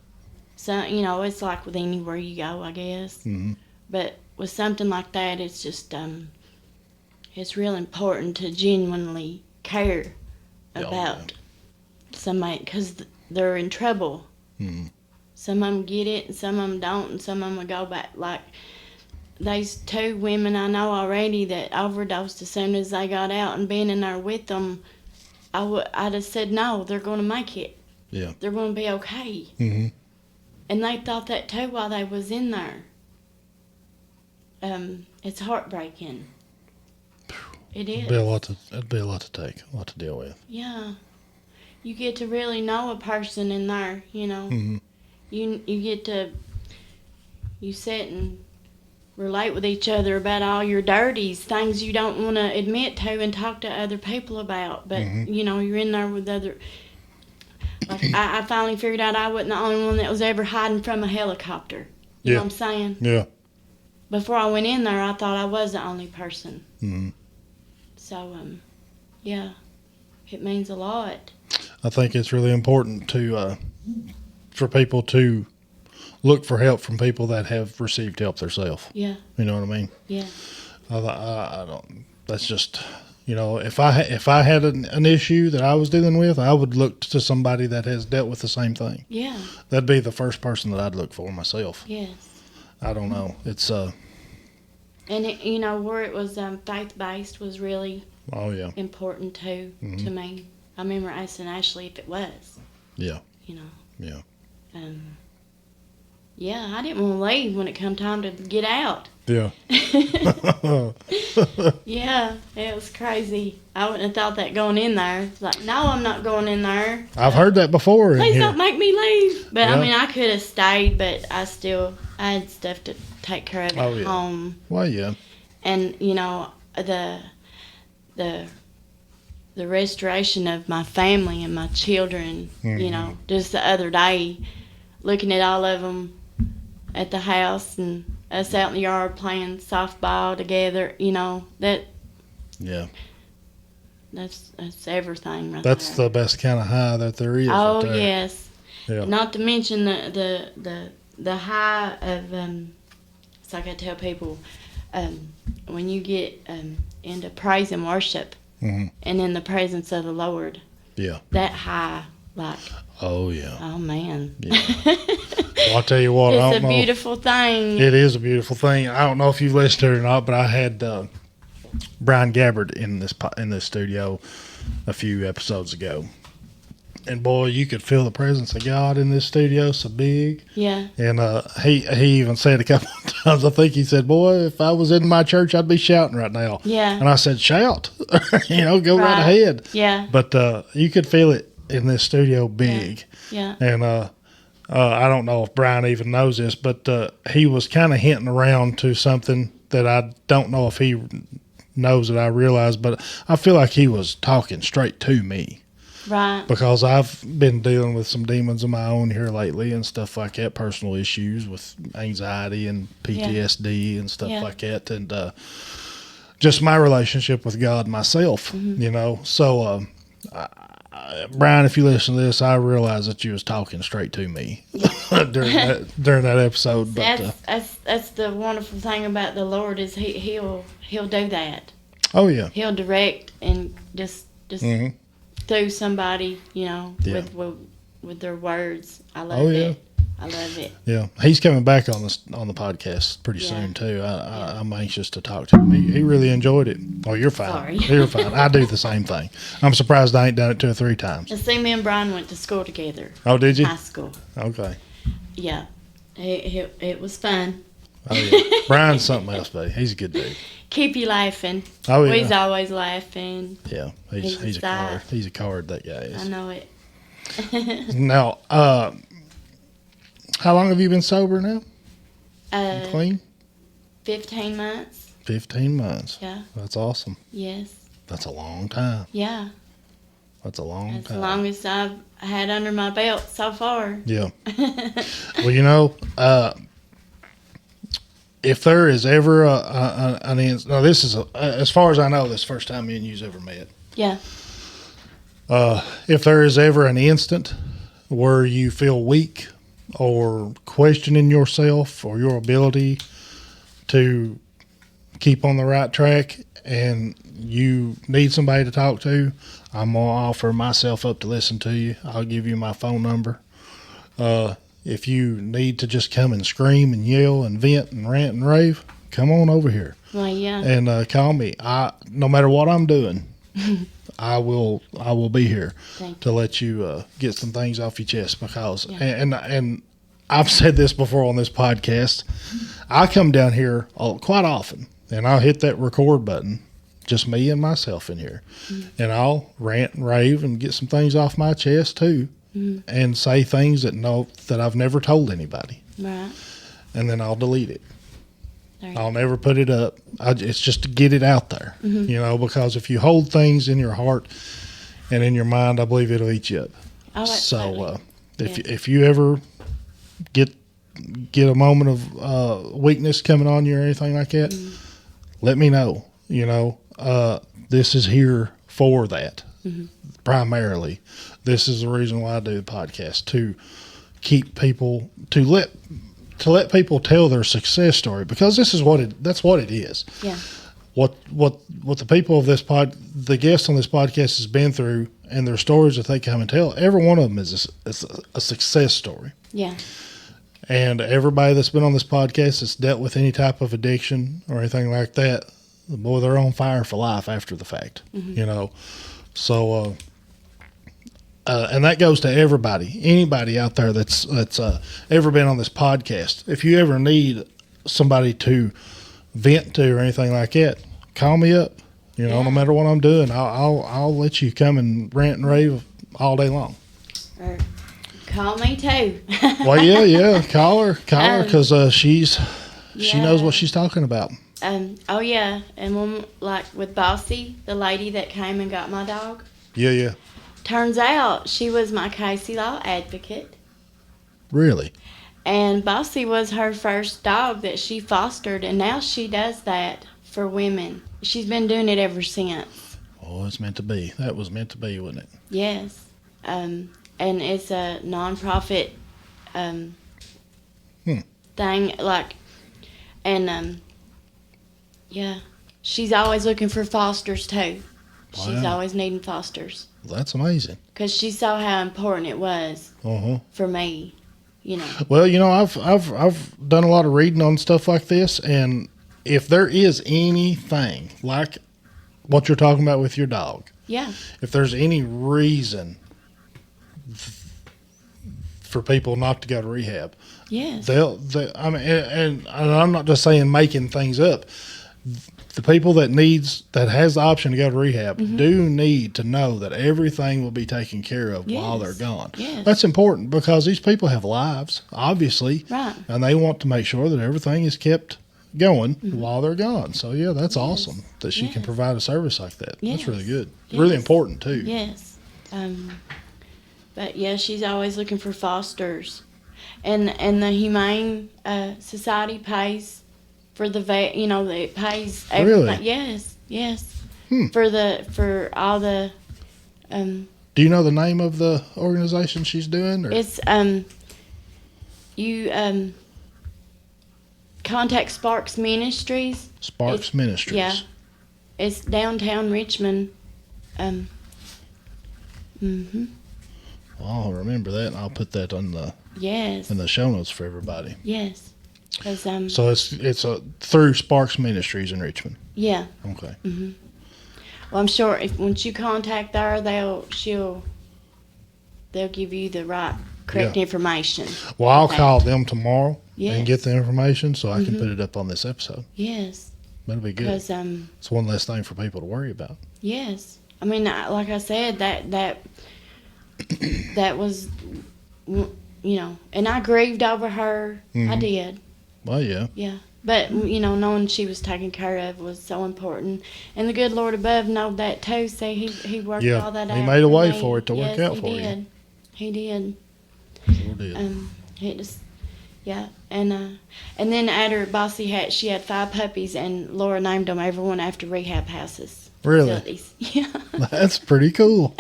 So, it's like with anywhere you go, I guess. Mm-hmm. But with something like that, it's just, it's real important to genuinely care about somebody, because they're in trouble. Mm-hmm. Some of them get it, and some of them don't, and some of them will go back. Like, there's 2 women I know already that overdosed as soon as they got out, and being in there with them, I'd have said, no, they're going to make it. Yeah. They're going to be okay. Mm-hmm. And they thought that too while they was in there. It's heartbreaking. It is. It'd be a lot to take, a lot to deal with. Yeah. You get to really know a person in there, Mm-hmm. You get to, you sit and relate with each other about all your dirties, things you don't want to admit to and talk to other people about. But, Mm-hmm. You're in there with other... Like, I finally figured out I wasn't the only one that was ever hiding from a helicopter. You know what I'm saying? Yeah. Before I went in there, I thought I was the only person. Mm-hmm. So, yeah, it means a lot. I think it's really important for people to look for help from people that have received help themselves. Yeah. You know what I mean? Yeah. I don't. That's just, if I had an issue that I was dealing with, I would look to somebody that has dealt with the same thing. Yeah. That'd be the first person that I'd look for myself. Yes. I don't know. It's And where it was faith based was really important too to me. I remember asking Ashley if it was. Yeah. Yeah. Yeah, I didn't want to leave when it come time to get out. Yeah. Yeah, it was crazy. I wouldn't have thought that going in there. It's like, no, I'm not going in there. I've heard that before. Please don't make me leave. But Yeah. I mean, I could have stayed, but I had stuff to take care of at home. Well, yeah. And the restoration of my family and my children. Just the other day, looking at all of them at the house and us out in the yard playing softball together, that Yeah. That's everything right That's there. the best kind of high that there is. Oh, right there. yes. Yeah. Not to mention the high of, it's like I tell people, when you get into praise and worship Mm-hmm. and in the presence of the Lord, Yeah. that high, like, Oh, yeah. oh, man. Yeah. Well, I'll tell you what. I It's don't a know. beautiful thing. It is a beautiful thing. I don't know if you've listened to it or not, but I had Brian Gabbard in this studio a few episodes ago, and boy, you could feel the presence of God in this studio. So big, Yeah. and he even said a couple of times. I think he said, "Boy, if I was in my church, I'd be shouting right now." Yeah. And I said, "Shout, go right ahead." Yeah. But you could feel it in this studio, big. Yeah. And I don't know if Brian even knows this, but he was kind of hinting around to something that I don't know if he knows that I realize, but I feel like he was talking straight to me Right. because I've been dealing with some demons of my own here lately and stuff like that, personal issues with anxiety and PTSD and stuff like that, and just my relationship with God myself, So, Brian, if you listen to this, I realize that you was talking straight to me during that episode. But That's the wonderful thing about the Lord is he'll do that. oh yeah, He'll direct and just Mhm. through somebody, Yeah. with their words. I love Oh, yeah. it. I love it. yeah, he's coming back on the podcast pretty Yeah. soon too. I'm anxious to talk to him. He really enjoyed it. Oh, you're fine. Sorry. You're fine. I do the same thing. I'm surprised I ain't done it 2 or 3 times. And see, me and Brian went to school together, Oh, did you? high school. Okay. Yeah, it was fun. Oh yeah, Brian's something else, buddy. He's a good dude. Keep you laughing. Oh yeah. He's always laughing. Yeah, he's a card. He's a card, that guy is. I know it. Now, how long have you been sober now? Clean? 15 months. 15 months. Yeah. That's awesome. Yes. That's a long time. Yeah. That's a long That's time. the longest I've had under my belt so far. Yeah. Well, if there is ever now this is as far as I know, this is the first time me and you's ever met. Yeah. If there is ever an instant where you feel weak or questioning yourself or your ability to keep on the right track and you need somebody to talk to, I'm going to offer myself up to listen to you. I'll give you my phone number. If you need to just come and scream and yell and vent and rant and rave, come on over here Well, yeah. and call me. No matter what I'm doing, I will be here Thank to let you get some things off your chest because and I've said this before on this podcast. I come down here quite often and I'll hit that record button, just me and myself in here, and I'll rant and rave and get some things off my chest too, and say things that I've never told anybody, Right. and then I'll delete it. There you I'll never put it up. It's just to get it out there, because if you hold things in your heart and in your mind, I believe it'll eat you up. Oh, So absolutely. if you ever get a moment of weakness coming on you or anything like that, let me know. This is here for that. Primarily, this is the reason why I do the podcast, to keep people to let people tell their success story, because that's what it is. Yeah. What the people of the guests on this podcast has been through and their stories that they come and tell, every one of them is a success story. Yeah. And everybody that's been on this podcast that's dealt with any type of addiction or anything like that, boy, they're on fire for life after the fact, So, and that goes to everybody, anybody out there that's ever been on this podcast. If you ever need somebody to vent to or anything like that, call me up. No matter what I'm doing, I'll let you come and rant and rave all day long. Or call me too. Well, yeah, call her, because she knows what she's talking about. Oh yeah, and when, like with Bossy, the lady that came and got my dog. Yeah. Turns out she was my Casey Law advocate. Really? And Bossy was her first dog that she fostered, and now she does that for women. She's been doing it ever since. Oh, it's meant to be. That was meant to be, wasn't it? Yes. And it's a nonprofit thing, like, and yeah, she's always looking for fosters too. She's Wow. always needing fosters Well, that's amazing. because she saw how important it was for me. You know. Well, I've done a lot of reading on stuff like this, and if there is anything like what you're talking about with your dog, Yeah. if there's any reason for people not to go to rehab, Yes. I mean, and I'm not just saying making things up. The people that has the option to go to rehab do need to know that everything will be taken care of while they're gone. Yes. That's important because these people have lives, obviously, Right. and they want to make sure that everything is kept going while they're gone. So yeah, that's awesome that she can provide a service like that. That's really good. Yes. Really important too. Yes. But yeah, she's always looking for fosters, and the Humane Society pays for the vet. You know, it pays everything. Really? Yes. Yes. For all the. Do you know the name of the organization she's doing? Or? It's you contact Sparks Ministries. Sparks Ministries. Yeah. It's downtown Richmond. Well, I'll remember that, and I'll put that on Yes. in the show notes for everybody. Yes. 'Cause, So it's through Sparks Ministries in Richmond. yeah. Okay. Well, I'm sure if once you contact her, they'll give you the correct information. Well, I'll Okay. call them tomorrow Yes. and get the information so I can put it up on this episode. Yes. That'll be good. Because It's one less thing for people to worry about. yes. I mean, like I said, that was, and I grieved over her. I did. Well, yeah. Yeah. But, knowing she was taken care of was so important. And the good Lord above knowed that too, so he worked all that out. He made a way me. for it to work out for you. Did. He did. Sure did. It just, yeah. And then at her bossy hat, she had 5 puppies, and Laura named them everyone after rehab houses. Really? Facilities. Yeah. That's pretty cool.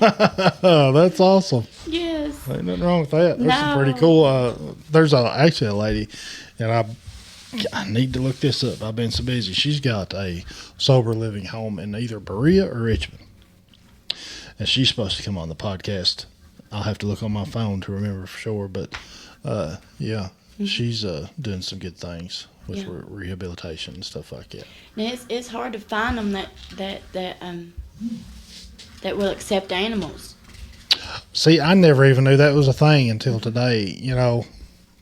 That's awesome. Yes. Ain't nothing wrong with that. That's No. pretty cool. There's actually a lady, and I need to look this up. I've been so busy. She's got a sober living home in either Berea or Richmond, and she's supposed to come on the podcast. I'll have to look on my phone to remember for sure, but yeah, she's doing some good things with rehabilitation and stuff like that. Now, it's hard to find them that will accept animals. See, I never even knew that was a thing until today.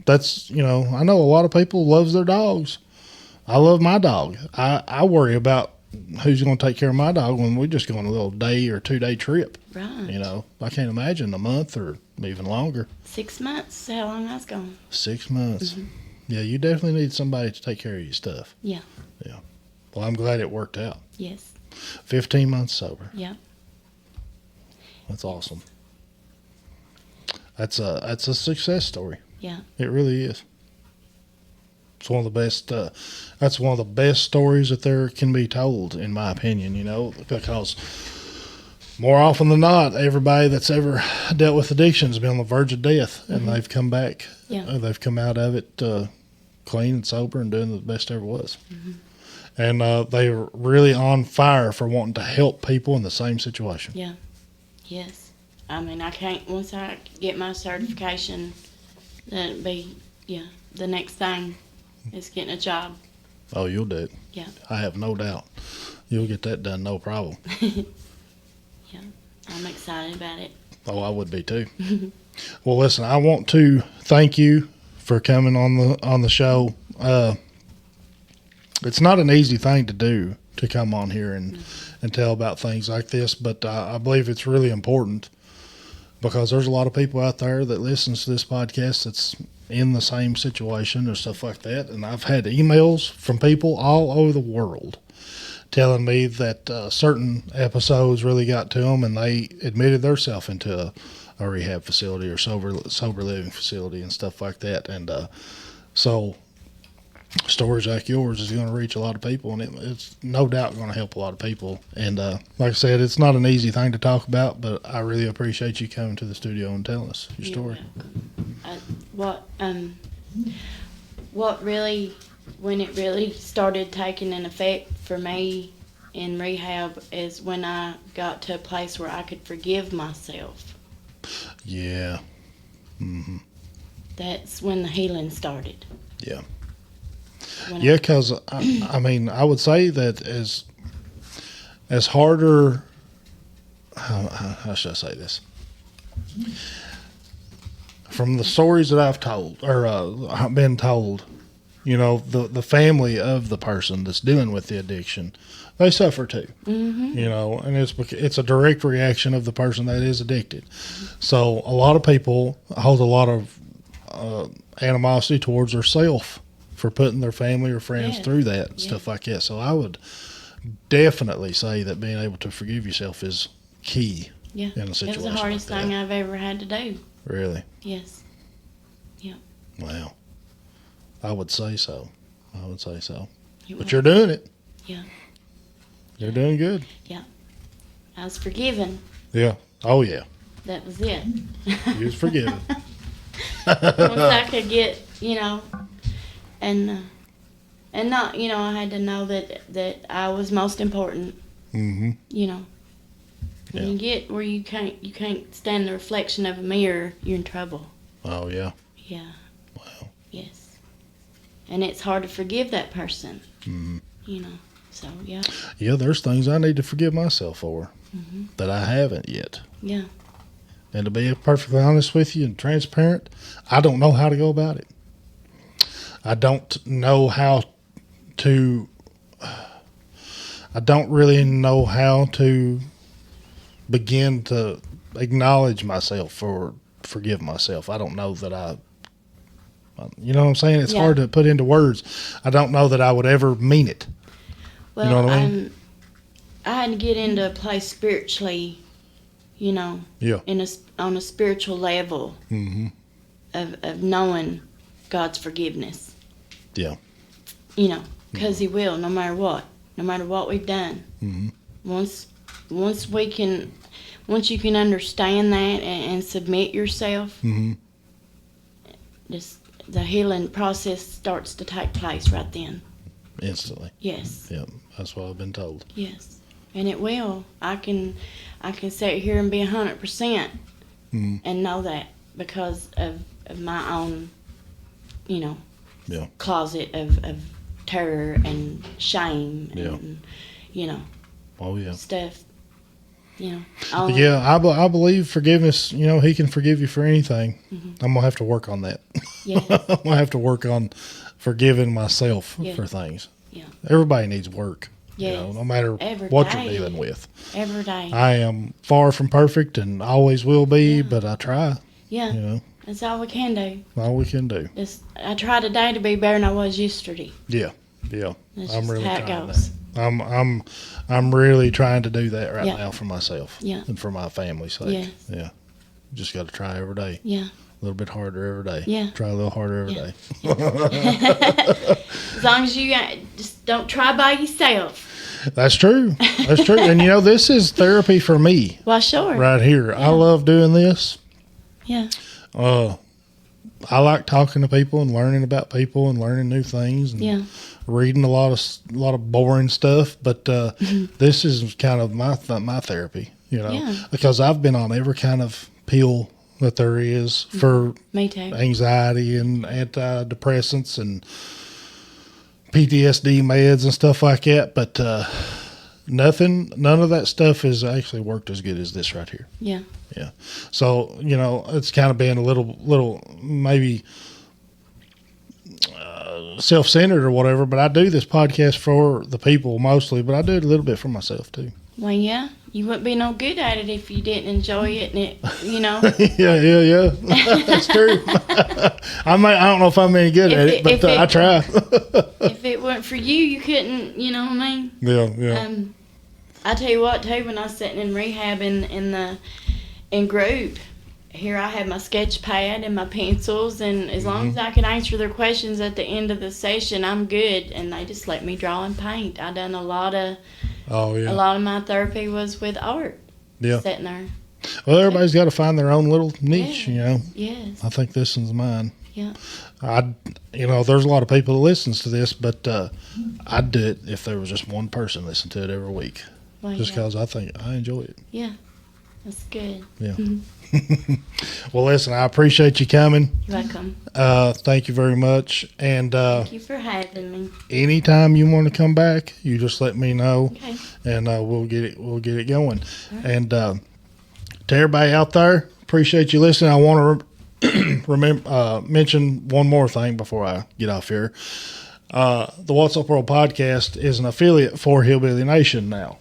That's, I know a lot of people loves their dogs. I love my dog. I worry about who's going to take care of my dog when we just go on a little day or 2 day trip. Right. I can't imagine a month or even longer. 6 months, how long I was gone. 6 months. Yeah, you definitely need somebody to take care of your stuff. Yeah. Yeah. Well, I'm glad it worked out. Yes. 15 months sober. Yeah. That's awesome. That's a success story. Yeah. It really is. It's one of the best. That's one of the best stories that there can be told, in my opinion. Because more often than not, everybody that's ever dealt with addiction has been on the verge of death, and they've come back. Yeah. They've come out of it clean and sober and doing the best ever was. And they're really on fire for wanting to help people in the same situation. Yeah. Yes. I mean, once I get my certification, that'd be, the next thing is getting a job. Oh, you'll do it. Yeah. I have no doubt. You'll get that done, no problem. Yeah. I'm excited about it. Oh, I would be too. Well, listen, I want to thank you for coming on the show. It's not an easy thing to do, to come on here and tell about things like this, but I believe it's really important because there's a lot of people out there that listens to this podcast that's in the same situation or stuff like that. And I've had emails from people all over the world telling me that certain episodes really got to them and they admitted themselves into a rehab facility or sober living facility and stuff like that. And so stories like yours is going to reach a lot of people, and it's no doubt going to help a lot of people. And like I said, it's not an easy thing to talk about, but I really appreciate you coming to the studio and telling us your story. What really, when it really started taking an effect for me in rehab is when I got to a place where I could forgive myself. Yeah. Mm-hmm. That's when the healing started. Yeah. Yeah, because I mean, I would say that as harder, how should I say this? From the stories that I've told or I've been told, you know, the family of the person that's dealing with the addiction, they suffer too. Mm-hmm. You know, and it's a direct reaction of the person that is addicted. So a lot of people hold a lot of animosity towards themselves for putting their family or friends through that and stuff like that. So I would definitely say that being able to forgive yourself is key in a situation. It was the hardest thing I've ever had to do. Really? Yes. Yeah. Wow. I would say so. But you're doing it. Yeah. You're doing good. Yeah. I was forgiven. Yeah. Oh, yeah. That was it. You was forgiven. Once I could get, you know, and not, you know, I had to know that I was most important. Mm-hmm. You know, when you get where you can't stand the reflection of a mirror, you're in trouble. Oh yeah. Yeah. Wow. Yes. And it's hard to forgive that person. Mm-hmm. You know. So yeah. Yeah, there's things I need to forgive myself for that I haven't yet. Yeah. And to be perfectly honest with you and transparent, I don't know how to go about it. I don't know how to. I don't really know how to begin to acknowledge myself or forgive myself. I don't know that you know what I'm saying? It's hard to put into words. I don't know that I would ever mean it. Well, you know what I mean? I had to get into a place spiritually, you know, on a spiritual level of knowing God's forgiveness. Yeah. You know, because He will, no matter what we've done. Mm-hmm. Once you can understand that and submit yourself, the healing process starts to take place right then. Instantly. Yes. Yeah, that's what I've been told. Yes, and it will. I can sit here and be 100% and know that because of my own, you know, closet of terror and shame and you know, stuff. You know. I believe forgiveness. You know, He can forgive you for anything. I'm gonna have to work on that. Yes. I'm gonna have to work on forgiving myself for things. Yeah. Everybody needs work. Yes. You know, no matter what you're dealing with. Every day. I am far from perfect and always will be, but I try. Yeah. You know. That's all we can do. All we can do. I try today to be better than I was yesterday. Yeah. Yeah. That's I'm just really how trying it goes. that. I'm really trying to do that right now for myself. Yeah. And for my family's sake. Yes. Yeah. Just got to try every day. Yeah. A little bit harder every day. Yeah. Try a little harder every day. As long as you just don't try by yourself. That's true. That's true. And you know, this is therapy for me. Well, sure. Right here. Yeah. I love doing this. Yeah. I like talking to people and learning about people and learning new things and reading a lot of boring stuff. But this is kind of my therapy, you know, because I've been on every kind of pill that there is for me too. Anxiety and antidepressants and PTSD meds and stuff like that. But none of that stuff has actually worked as good as this right here. Yeah. Yeah. So, you know, it's kind of being a little maybe self-centered or whatever, but I do this podcast for the people mostly, but I do it a little bit for myself too. Well, yeah. You wouldn't be no good at it if you didn't enjoy it and it, you know. yeah. That's true. I don't know if I'm any good at it, but I try. If it weren't for you, you couldn't, you know what I mean? Yeah. I tell you what, too, when I was sitting in rehab in group, here I have my sketch pad and my pencils, and as long as I can answer their questions at the end of the session, I'm good. And they just let me draw and paint. I done a lot of my therapy was with art. Yeah. Sitting there. Well, everybody's got to find their own little niche, Yeah. you know. Yes. I think this one's mine. Yeah. There's a lot of people that listens to this, but I'd do it if there was just one person listening to it every week, Well, just because I think I enjoy it. Yeah. That's good. Yeah. Well, listen, I appreciate you coming. You're welcome. Thank you very much. And Thank you for having me. anytime you want to come back, you just let me know, Okay. and we'll get it going. Right. And to everybody out there, appreciate you listening. I want to mention one more thing before I get off here. The What's Up World podcast is an affiliate for Hillbilly Nation now.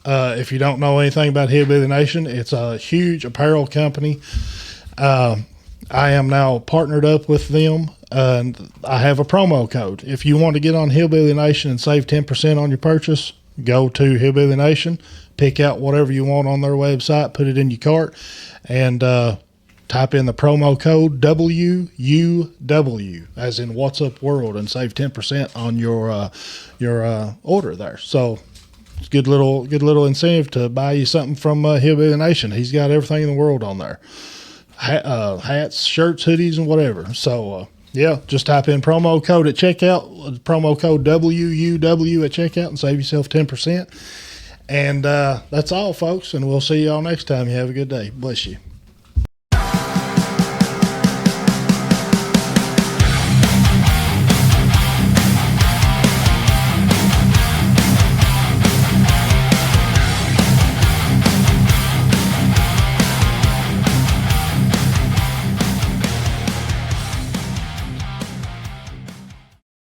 If you don't know anything about Hillbilly Nation, it's a huge apparel company. I am now partnered up with them, and I have a promo code. If you want to get on Hillbilly Nation and save 10% on your purchase, go to Hillbilly Nation, pick out whatever you want on their website, put it in your cart, and type in the promo code WUW, as in What's Up World, and save 10% on your order there. So it's a good little incentive to buy you something from Hillbilly Nation. He's got everything in the world on there. Hats, shirts, hoodies, and whatever. So, just type in promo code at checkout, promo code WUW at checkout, and save yourself 10%. And that's all, folks, and we'll see y'all next time. You have a good day. Bless you.